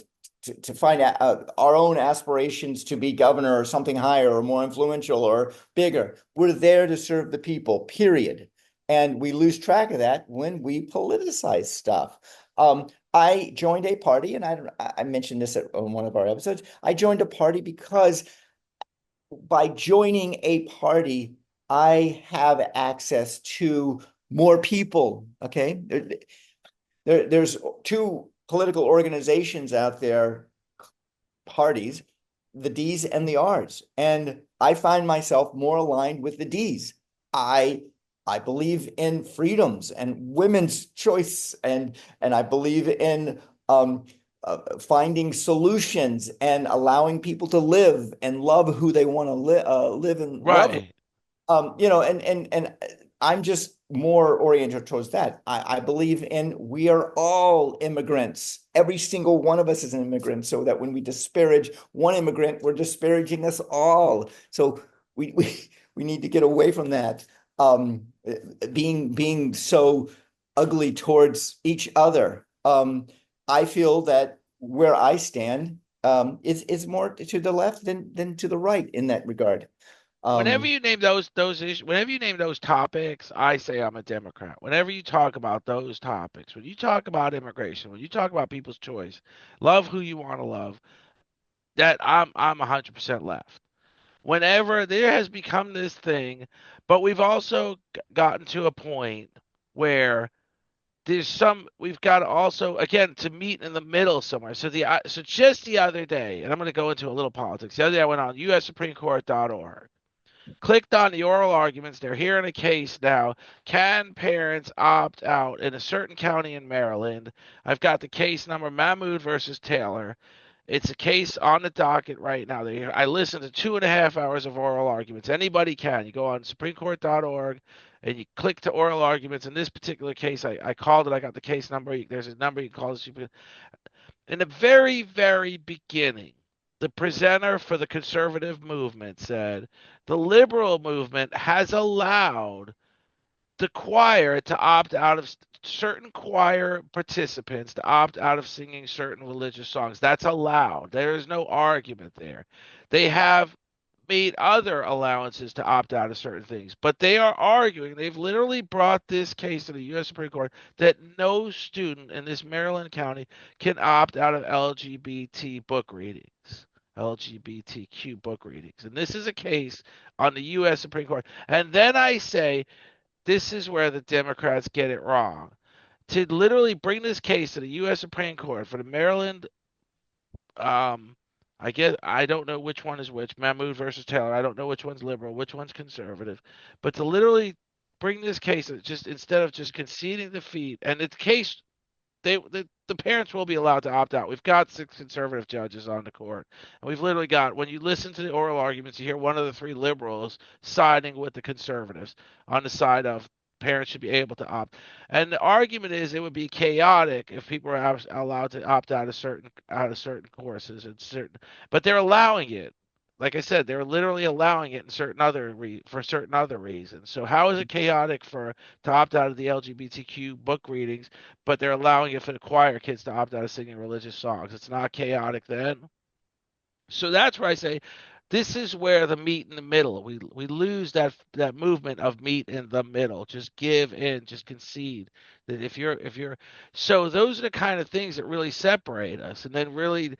Speaker 2: find out our own aspirations to be governor or something higher or more influential or bigger. We're there to serve the people, period. And we lose track of that when we politicize stuff. I joined a party, and I mentioned this on one of our episodes. I joined a party because by joining a party, I have access to more people. Okay. There's two political organizations out there, parties, the D's and the R's. And I find myself more aligned with the D's. I I believe in freedoms and women's choice, and I believe in finding solutions and allowing people to live and love who they want to live and love.
Speaker 1: right.
Speaker 2: And I'm just more oriented towards that. I believe in we are all immigrants. Every single one of us is an immigrant, so that when we disparage one immigrant, we're disparaging us all. So we we need to get away from that. um, being so ugly towards each other. I feel that where I stand is more to the left than to the right in that regard.
Speaker 1: Whenever
Speaker 2: Um,
Speaker 1: you name those issues, whenever you name those topics, I say I'm a Democrat. Whenever you talk about those topics, when you talk about immigration, when you talk about people's choice, love who you want to love, that I'm 100% left. Whenever there has become this thing, but we've also gotten to a point where we've got to also again to meet in the middle somewhere. So just the other day, and I'm going to go into a little politics. The other day I went on ussupremecourt.org, clicked on the oral arguments. They're hearing a case now. Can parents opt out in a certain county in Maryland? I've got the case number, Mahmoud versus Taylor. It's a case on the docket right now. I listened to 2.5 hours of oral arguments. Anybody can. You go on SupremeCourt.org and you click to oral arguments. In this particular case, I called it. I got the case number. There's a number you can call the. In the very, very beginning, the presenter for the conservative movement said the liberal movement has allowed the choir to opt out of certain choir participants to opt out of singing certain religious songs. That's allowed. There is no argument there. They have made other allowances to opt out of certain things, but they are arguing, they've literally brought this case to the U.S. Supreme Court that no student in this Maryland county can opt out of LGBT book readings. LGBTQ book readings. And this is a case on the U.S. Supreme Court. And then I say, this is where the Democrats get it wrong. To literally bring this case to the U.S. Supreme Court for the Maryland, I guess I don't know which one is which, Mahmoud versus Taylor. I don't know which one's liberal, which one's conservative, but to literally bring this case, just instead of just conceding defeat, and the case the parents will be allowed to opt out. We've got 6 conservative judges on the court, and we've literally got when you listen to the oral arguments, you hear one of the 3 liberals siding with the conservatives on the side of parents should be able to opt. And the argument is it would be chaotic if people were allowed to opt out of certain courses and certain, but they're allowing it. Like I said, they're literally allowing it in for certain other reasons. So how is it chaotic for to opt out of the LGBTQ book readings, but they're allowing it for the choir kids to opt out of singing religious songs? It's not chaotic then. So that's where I say this is where the meet in the middle. We lose that movement of meet in the middle. Just give in, just concede. That if you're so those are the kind of things that really separate us and really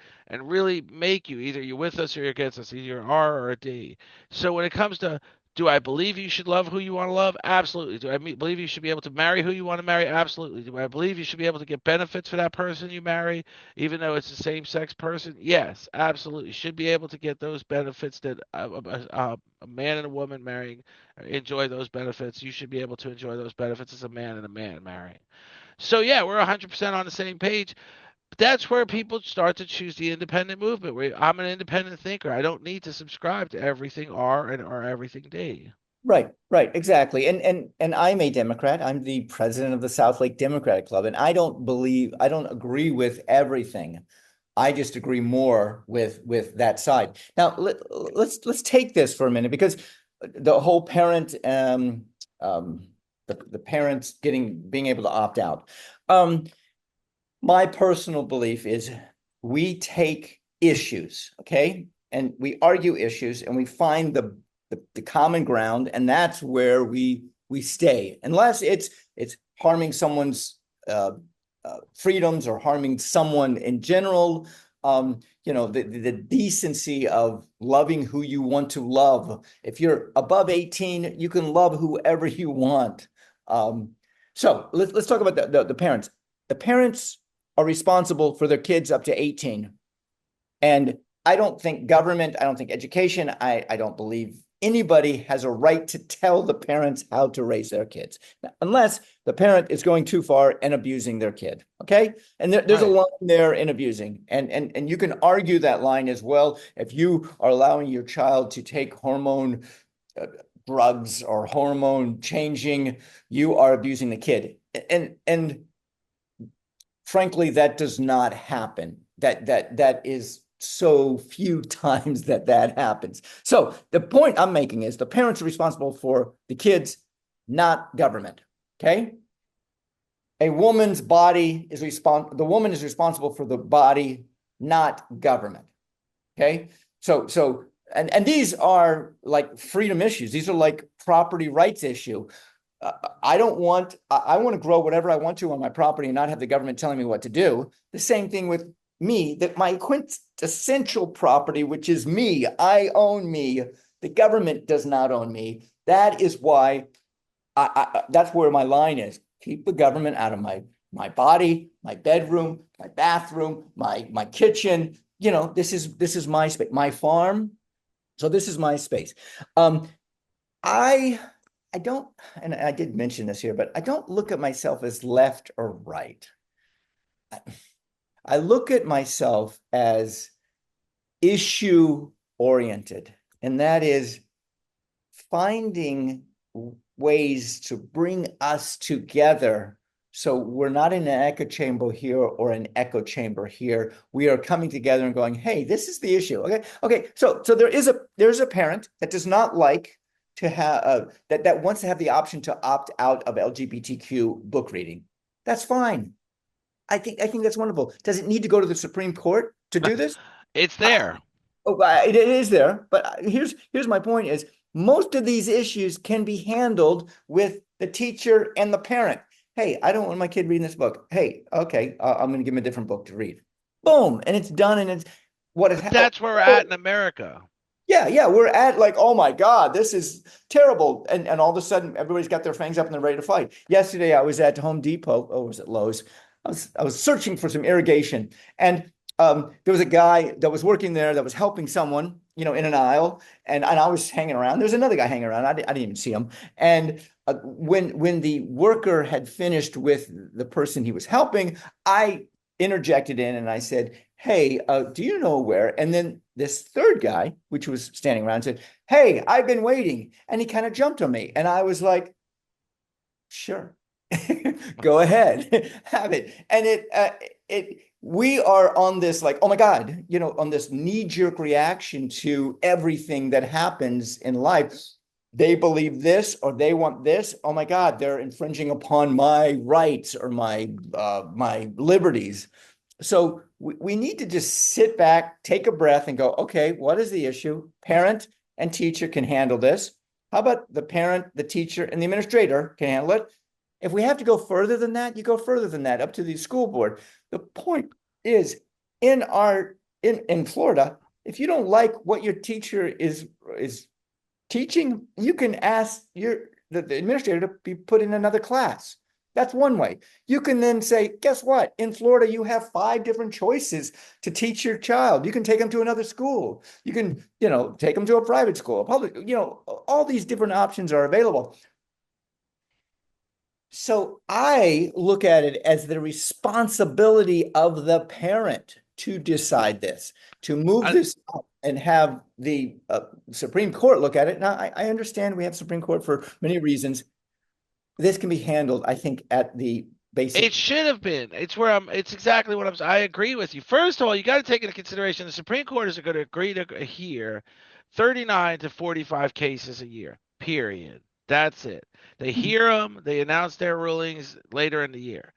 Speaker 1: make you either you're with us or you're against us, either you're R or a D. So when it comes to do I believe you should love who you want to love? Absolutely. Do I believe you should be able to marry who you want to marry? Absolutely. Do I believe you should be able to get benefits for that person you marry? Even though it's the same sex person? Yes, absolutely. Should be able to get those benefits that a man and a woman marrying enjoy those benefits. You should be able to enjoy those benefits as a man and a man marrying. So, yeah, we're 100% on the same page. But that's where people start to choose the independent movement. Where I'm an independent thinker. I don't need to subscribe to everything R and or everything D.
Speaker 2: right, right, exactly. And I'm a Democrat. I'm the president of the South Lake Democratic Club, and I don't agree with everything. I just agree more with that side. Now let's take this for a minute because the whole parent the parents being able to opt out. My personal belief is we take issues, okay, and we argue issues and we find the common ground, and that's where we stay, unless it's harming someone's freedoms or harming someone in general. The decency of loving who you want to love. If you're above 18, you can love whoever you want. So let's talk about the parents. The parents are responsible for their kids up to 18. And I don't think government, I don't think education, I don't believe anybody has a right to tell the parents how to raise their kids, unless the parent is going too far and abusing their kid. Okay. And there's a
Speaker 1: Right.
Speaker 2: line there in abusing. And you can argue that line as well. If you are allowing your child to take hormone drugs or hormone changing, you are abusing the kid. And frankly, that does not happen. That is so few times that happens. So the point I'm making is the parents are responsible for the kids not government. Okay. A woman's body is the woman is responsible for the body, not government. Okay. And these are like freedom issues. These are like property rights issue. I want to grow whatever I want to on my property and not have the government telling me what to do. The same thing with me, that my quintessential property, which is me, I own me. The government does not own me. That is why that's where my line is. Keep the government out of my body, my bedroom, my bathroom, my kitchen. This is my space, my farm. So this is my space. Um, I I don't, and I did mention this here, but I don't look at myself as left or right. I look at myself as issue oriented, and that is finding ways to bring us together. So we're not in an echo chamber here or an echo chamber here. We are coming together and going, hey, this is the issue. Okay. So there's a parent that does not like to have that wants to have the option to opt out of LGBTQ book reading. That's fine. I think that's wonderful. Does it need to go to the Supreme Court to do this?
Speaker 1: It's
Speaker 2: I,
Speaker 1: there.
Speaker 2: Oh, it is there, but here's my point: is most of these issues can be handled with the teacher and the parent. Hey, I don't want my kid reading this book. Hey, okay, I'm going to give him a different book to read. Boom, and it's done. And it's what is
Speaker 1: But that's where we're at in America.
Speaker 2: yeah, we're at like, oh my God, this is terrible. And all of a sudden everybody's got their fangs up and they're ready to fight. Yesterday I was at Home Depot, or was it Lowe's? I was searching for some irrigation. And there was a guy that was working there that was helping someone, in an aisle, and I was hanging around. There's another guy hanging around. I didn't even see him. And when the worker had finished with the person he was helping, I interjected in and I said, hey, do you know where? And then this third guy, which was standing around, said, hey, I've been waiting. And he kind of jumped on me. And I was like, sure, go ahead, have it. And we are on this like, oh my God, on this knee-jerk reaction to everything that happens in life. They believe this or they want this. Oh my God, they're infringing upon my rights or my liberties. So we need to just sit back, take a breath, and go, okay, what is the issue? Parent and teacher can handle this. How about the parent, the teacher, and the administrator can handle it? If we have to go further than that, you go further than that, up to the school board. The point is, in Florida, if you don't like what your teacher is teaching, you can ask the administrator to be put in another class. That's one way. You can then say, guess what? In Florida, you have 5 different choices to teach your child. You can take them to another school. You can, take them to a private school, a public, all these different options are available. So I look at it as the responsibility of the parent to decide this, to move this up and have the Supreme Court look at it. Now, I understand we have Supreme Court for many reasons. This can be handled, I think, at the basic.
Speaker 1: It should have been. It's exactly what I agree with you. First of all, you got to take into consideration the Supreme Court is going to agree to hear 39 to 45 cases a year, period. That's it. They hear them, they announce their rulings later in the year.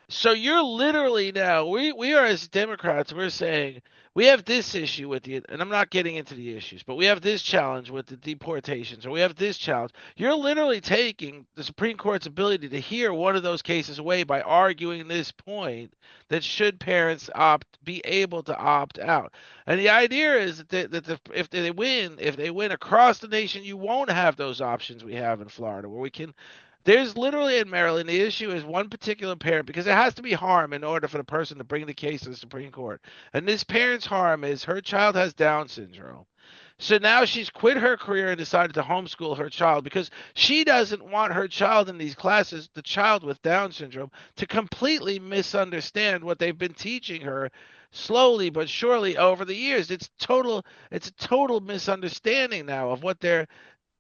Speaker 1: So you're literally now, we are as Democrats, we're saying we have this issue with the, and I'm not getting into the issues, but we have this challenge with the deportations, or we have this challenge. You're literally taking the Supreme Court's ability to hear one of those cases away by arguing this point that should parents be able to opt out. And the idea is if they win across the nation, you won't have those options we have in Florida, where we can. There's literally in Maryland, the issue is one particular parent, because it has to be harm in order for the person to bring the case to the Supreme Court. And this parent's harm is her child has Down syndrome. So now she's quit her career and decided to homeschool her child because she doesn't want her child in these classes, the child with Down syndrome, to completely misunderstand what they've been teaching her slowly but surely over the years. It's a total misunderstanding now of what they're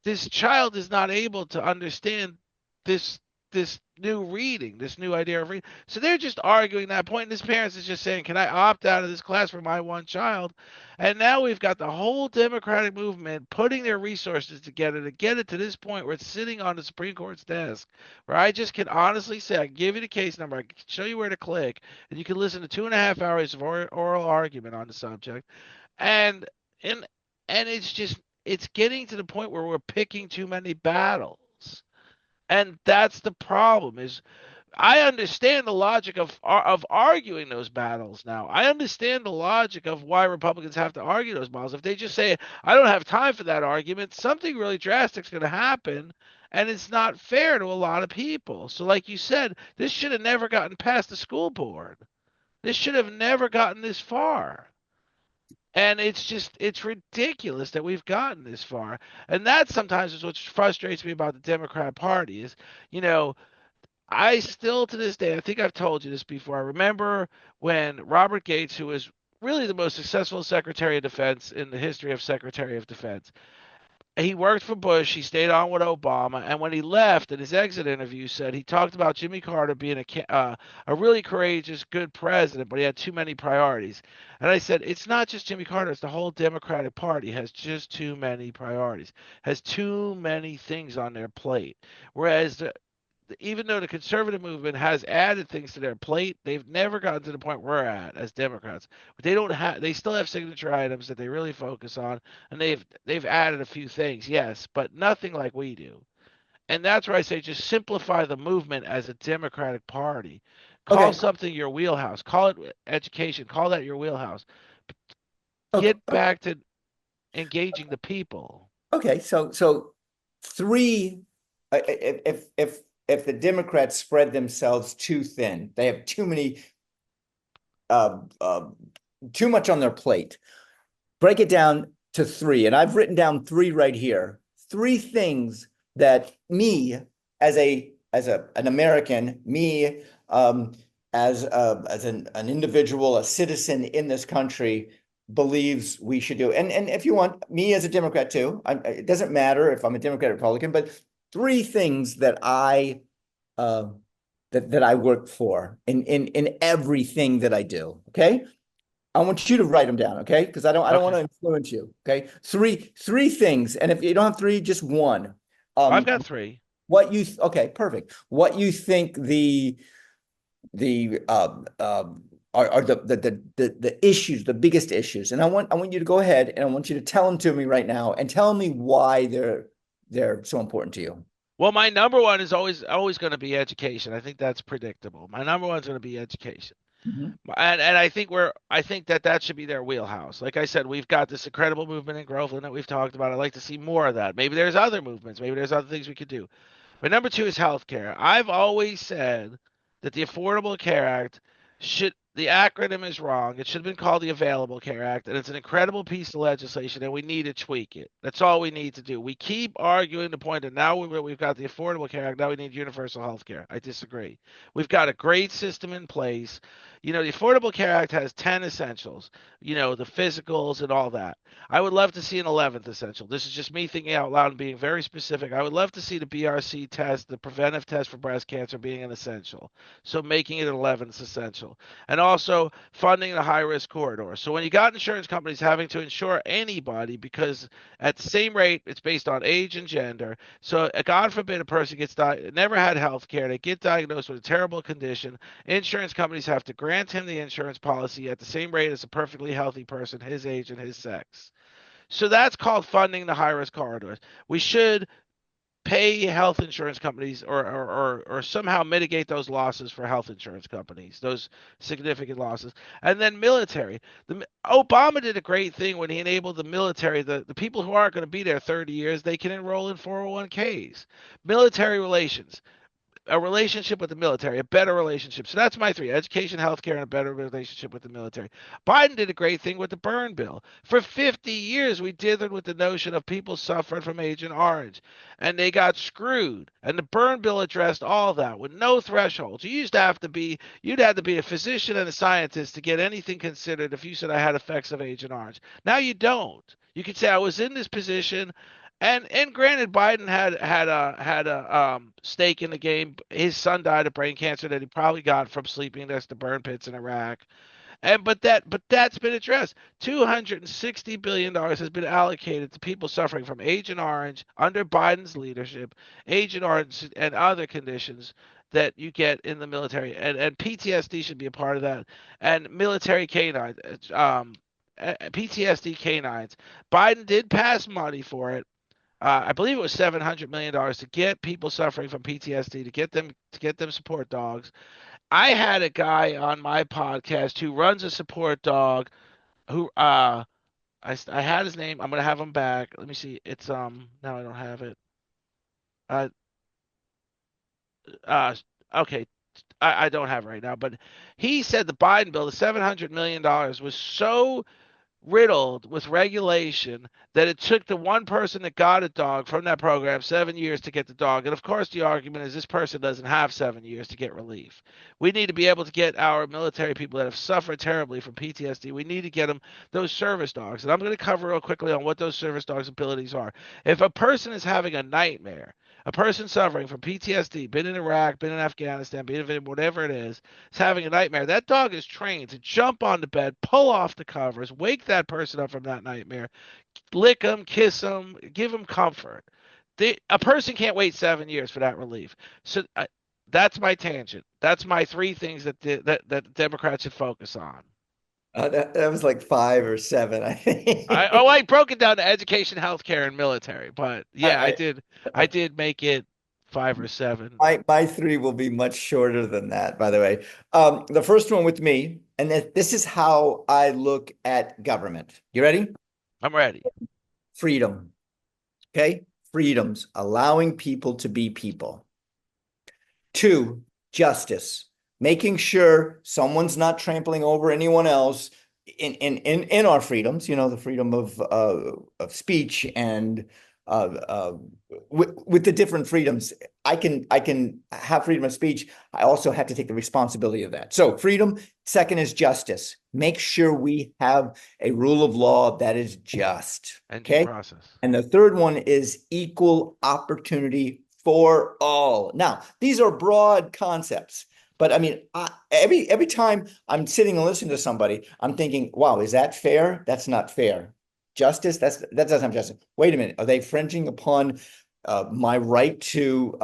Speaker 1: this child is not able to understand this this new reading, this new idea of reading. So they're just arguing that point, and this parents is just saying, "Can I opt out of this class for my one child?" And now we've got the whole Democratic movement putting their resources together to get it to this point where it's sitting on the Supreme Court's desk, where I just can honestly say, I can give you the case number, I can show you where to click, and you can listen to 2.5 hours of oral argument on the subject, and and and it's getting to the point where we're picking too many battles. And that's the problem is I understand the logic of arguing those battles now. I understand the logic of why Republicans have to argue those battles. If they just say, I don't have time for that argument, something really drastic is going to happen, and it's not fair to a lot of people. So, like you said, this should have never gotten past the school board. This should have never gotten this far. And it's ridiculous that we've gotten this far. And that sometimes is what frustrates me about the Democrat Party is, you know, I still to this day, I think I've told you this before. I remember when Robert Gates, who was really the most successful Secretary of Defense in the history of Secretary of Defense, he worked for Bush. He stayed on with Obama, and when he left, in his exit interview, said he talked about Jimmy Carter being a really courageous, good president, but he had too many priorities. And I said, it's not just Jimmy Carter; it's the whole Democratic Party has just too many priorities, has too many things on their plate. Whereas even though the conservative movement has added things to their plate, they've never gotten to the point we're at as Democrats. But they don't have they still have signature items that they really focus on, and they've added a few things, yes, but nothing like we do. And that's where I say just simplify the movement as a Democratic Party. Call
Speaker 2: Okay.
Speaker 1: something your wheelhouse. Call it education. Call that your wheelhouse.
Speaker 2: Okay.
Speaker 1: Get back to engaging the people.
Speaker 2: Okay. So three, if the Democrats spread themselves too thin, they have too many, uh, uh, too much on their plate. Break it down to three, and I've written down three right here. Three things that me as an American, me as an individual, a citizen in this country believes we should do. And if you want me as a Democrat too, it doesn't matter if I'm a Democrat or Republican, but three things that I uh, that I work for in everything that I do. Okay. I want you to write them down, okay? Because I don't want
Speaker 1: Okay.
Speaker 2: to influence you. Okay. Three things. And if you don't have three, just one.
Speaker 1: I've
Speaker 2: Um,
Speaker 1: got three.
Speaker 2: okay, perfect. What you think the are the issues, the biggest issues. And I want you to go ahead and I want you to tell them to me right now and tell me why they're so important to you.
Speaker 1: Well, my number one is always going to be education. I think that's predictable. My number one is going to be education.
Speaker 2: Mhm.
Speaker 1: And I think that that should be their wheelhouse. Like I said, we've got this incredible movement in Groveland that we've talked about. I'd like to see more of that. Maybe there's other movements. Maybe there's other things we could do. But number two is healthcare. I've always said that the Affordable Care Act should, the acronym is wrong. It should have been called the Available Care Act, and it's an incredible piece of legislation, and we need to tweak it. That's all we need to do. We keep arguing the point that now we've got the Affordable Care Act, now we need universal health care. I disagree. We've got a great system in place. You know, the Affordable Care Act has 10 essentials, you know, the physicals and all that. I would love to see an 11th essential. This is just me thinking out loud and being very specific. I would love to see the BRC test, the preventive test for breast cancer, being an essential. So making it an 11th essential. And also funding the high risk corridor. So when you got insurance companies having to insure anybody because at the same rate, it's based on age and gender. So God forbid a person never had health care, they get diagnosed with a terrible condition. Insurance companies have to grant him the insurance policy at the same rate as a perfectly healthy person, his age and his sex. So that's called funding the high risk corridors. We should pay health insurance companies or somehow mitigate those losses for health insurance companies, those significant losses. And then military. Obama did a great thing when he enabled the military, the people who aren't going to be there 30 years, they can enroll in 401ks. Military relations, a relationship with the military, a better relationship. So that's my three: education, healthcare, and a better relationship with the military. Biden did a great thing with the burn bill. For 50 years, we dithered with the notion of people suffering from Agent Orange, and they got screwed. And the burn bill addressed all that with no thresholds. You'd have to be a physician and a scientist to get anything considered if you said I had effects of Agent Orange. Now you don't. You could say I was in this position And granted, Biden had a stake in the game. His son died of brain cancer that he probably got from sleeping next to burn pits in Iraq. But that's been addressed. $260 billion has been allocated to people suffering from Agent Orange under Biden's leadership, Agent Orange and other conditions that you get in the military, and PTSD should be a part of that, and military canines, PTSD canines. Biden did pass money for it. I believe it was $700 million to get people suffering from PTSD to get them support dogs. I had a guy on my podcast who runs a support dog who I had his name. I'm gonna have him back. Let me see. It's now I don't have it. Uh uh okay. I don't have it right now, but he said the Biden bill, the $700 million was so riddled with regulation that it took the one person that got a dog from that program 7 years to get the dog. And of course, the argument is this person doesn't have 7 years to get relief. We need to be able to get our military people that have suffered terribly from PTSD, we need to get them those service dogs. And I'm going to cover real quickly on what those service dogs' abilities are. If a person is having a nightmare, a person suffering from PTSD, been in Iraq, been in Afghanistan, been in whatever it is having a nightmare, that dog is trained to jump on the bed, pull off the covers, wake that person up from that nightmare, lick them, kiss them, give them comfort. A person can't wait 7 years for that relief. So that's my tangent. That's my three things that Democrats should focus on.
Speaker 2: That was like 5 or 7, I think.
Speaker 1: I broke it down to education, healthcare, and military, but yeah, I
Speaker 2: I,
Speaker 1: did I did make it 5 or 7.
Speaker 2: my three will be much shorter than that, by the way. The first one with me, and this is how I look at government. You ready?
Speaker 1: I'm ready.
Speaker 2: Freedom. Okay? Freedoms, allowing people to be people. Two, justice, making sure someone's not trampling over anyone else in our freedoms, the freedom of speech and with the different freedoms. I can have freedom of speech. I also have to take the responsibility of that. So freedom. Second is justice. Make sure we have a rule of law that is just.
Speaker 1: And due
Speaker 2: Okay.
Speaker 1: process.
Speaker 2: And the third one is equal opportunity for all. Now, these are broad concepts, but I mean, every time I'm sitting and listening to somebody, I'm thinking, wow, is that fair? That's not fair. Justice, that doesn't have justice. Wait a minute, are they infringing upon my right to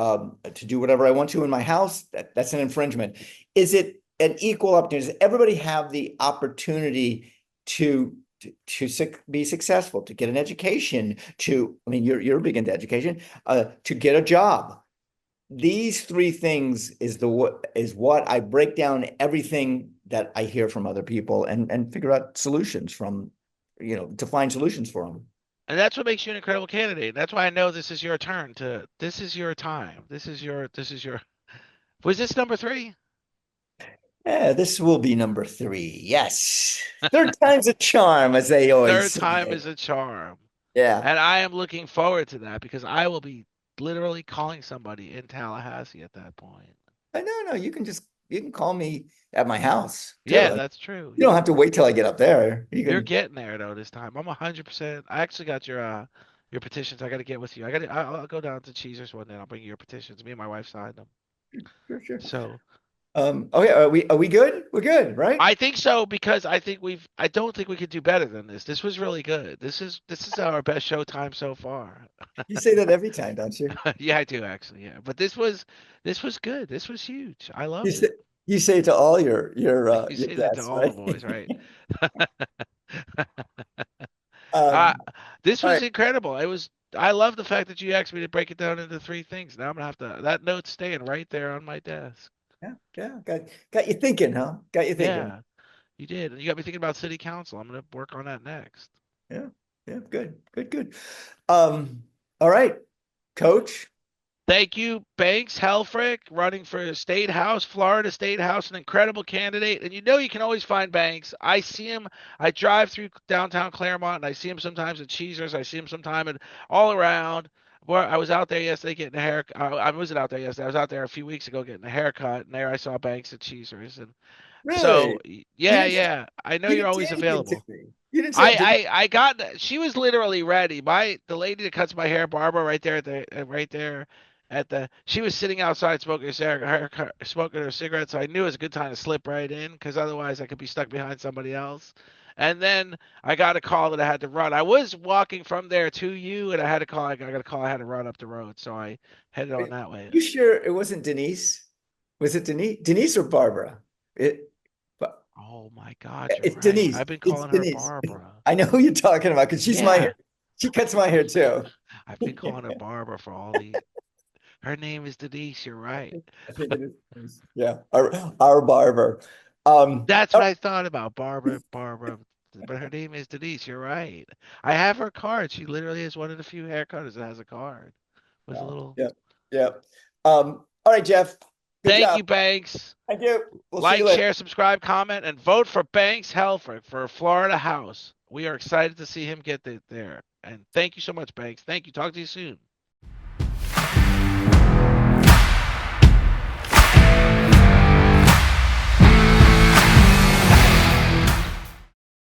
Speaker 2: do whatever I want to in my house? That's an infringement. Is it an equal opportunity? Does everybody have the opportunity to be successful, to get an education, I mean, you're big into education, to get a job? These three things is what I break down everything that I hear from other people and figure out solutions from, to find solutions for them.
Speaker 1: And that's what makes you an incredible candidate. That's why I know this is your turn this is your time. This is your was this number three?
Speaker 2: Yeah, this will be number three. Yes. Third time's a charm, as they always
Speaker 1: Third time
Speaker 2: say.
Speaker 1: is a charm.
Speaker 2: Yeah.
Speaker 1: And I am looking forward to that because I will be literally calling somebody in Tallahassee at that point.
Speaker 2: No, you can call me at my house too.
Speaker 1: Yeah,
Speaker 2: Like,
Speaker 1: that's true.
Speaker 2: you don't have to wait till I get up there. You
Speaker 1: You're
Speaker 2: can.
Speaker 1: getting there though this time. I'm 100%. I actually got your petitions. I got to get with you. I'll go down to Cheezers one day. And I'll bring you your petitions. Me and my wife signed them.
Speaker 2: Sure, sure.
Speaker 1: So
Speaker 2: Okay, are we good? We're good, right?
Speaker 1: I think so because I don't think we could do better than this. This was really good. This is our best show time so far.
Speaker 2: You say that every time, don't you?
Speaker 1: Yeah, I do actually. Yeah. But this was good. This was huge. I
Speaker 2: You
Speaker 1: loved
Speaker 2: say
Speaker 1: it.
Speaker 2: you say it to all your
Speaker 1: You
Speaker 2: your
Speaker 1: say that to
Speaker 2: guests,
Speaker 1: all the
Speaker 2: right?
Speaker 1: boys, right? uh,
Speaker 2: Um,
Speaker 1: this
Speaker 2: all
Speaker 1: was
Speaker 2: right.
Speaker 1: incredible. I love the fact that you asked me to break it down into three things. Now I'm gonna have to that note's staying right there on my desk.
Speaker 2: Yeah, yeah. Got you thinking, huh? Got you thinking.
Speaker 1: Yeah, you did. And you got me thinking about city council. I'm gonna work on that next.
Speaker 2: Yeah, yeah, good, good, good. All right, Coach.
Speaker 1: Thank you, Banks Helfrich, running for State House, Florida State House, an incredible candidate. And you can always find Banks. I see him. I drive through downtown Claremont, and I see him sometimes at Cheezers. I see him sometimes all around. Well, I was out there yesterday getting a haircut. I wasn't out there yesterday. I was out there a few weeks ago getting a haircut, and there I saw Banks at Cheezers. And
Speaker 2: Really?
Speaker 1: So
Speaker 2: You
Speaker 1: yeah,
Speaker 2: didn't
Speaker 1: yeah. I know
Speaker 2: you
Speaker 1: you're
Speaker 2: didn't say
Speaker 1: always
Speaker 2: anything to
Speaker 1: available.
Speaker 2: me. You didn't say did
Speaker 1: I got she was literally ready. The lady that cuts my hair, Barbara, right there at the right there at the she was sitting outside smoking smoking her cigarette, so I knew it was a good time to slip right in because otherwise I could be stuck behind somebody else. And then I got a call that I had to run. I was walking from there to you, and I had a call. I got a call. I had to run up the road, so I headed
Speaker 2: Are
Speaker 1: on that way.
Speaker 2: you sure it wasn't Denise? Was it Denise? Denise or Barbara? It but
Speaker 1: Oh my God, you're
Speaker 2: it's
Speaker 1: right.
Speaker 2: Denise.
Speaker 1: I've been
Speaker 2: It's
Speaker 1: calling her
Speaker 2: Denise.
Speaker 1: Barbara.
Speaker 2: I know who you're talking about because she's my hair.
Speaker 1: Yeah,
Speaker 2: She cuts my hair too.
Speaker 1: I've been calling her Barbara for all the. Her name is Denise. You're right.
Speaker 2: I think it is. Yeah, our barber.
Speaker 1: That's
Speaker 2: Oh,
Speaker 1: what I thought about Barbara, but her name is Denise. You're right. I have her card. She literally is one of the few haircutters that has a card. Was a
Speaker 2: yeah,
Speaker 1: little.
Speaker 2: yeah, yeah. All right, Jeff. Good
Speaker 1: Thank
Speaker 2: job.
Speaker 1: you, Banks.
Speaker 2: Thank you. We'll see you
Speaker 1: Like,
Speaker 2: later.
Speaker 1: share, subscribe, comment, and vote for Banks Helfrich for Florida House. We are excited to see him get there. And thank you so much, Banks. Thank you. Talk to you soon.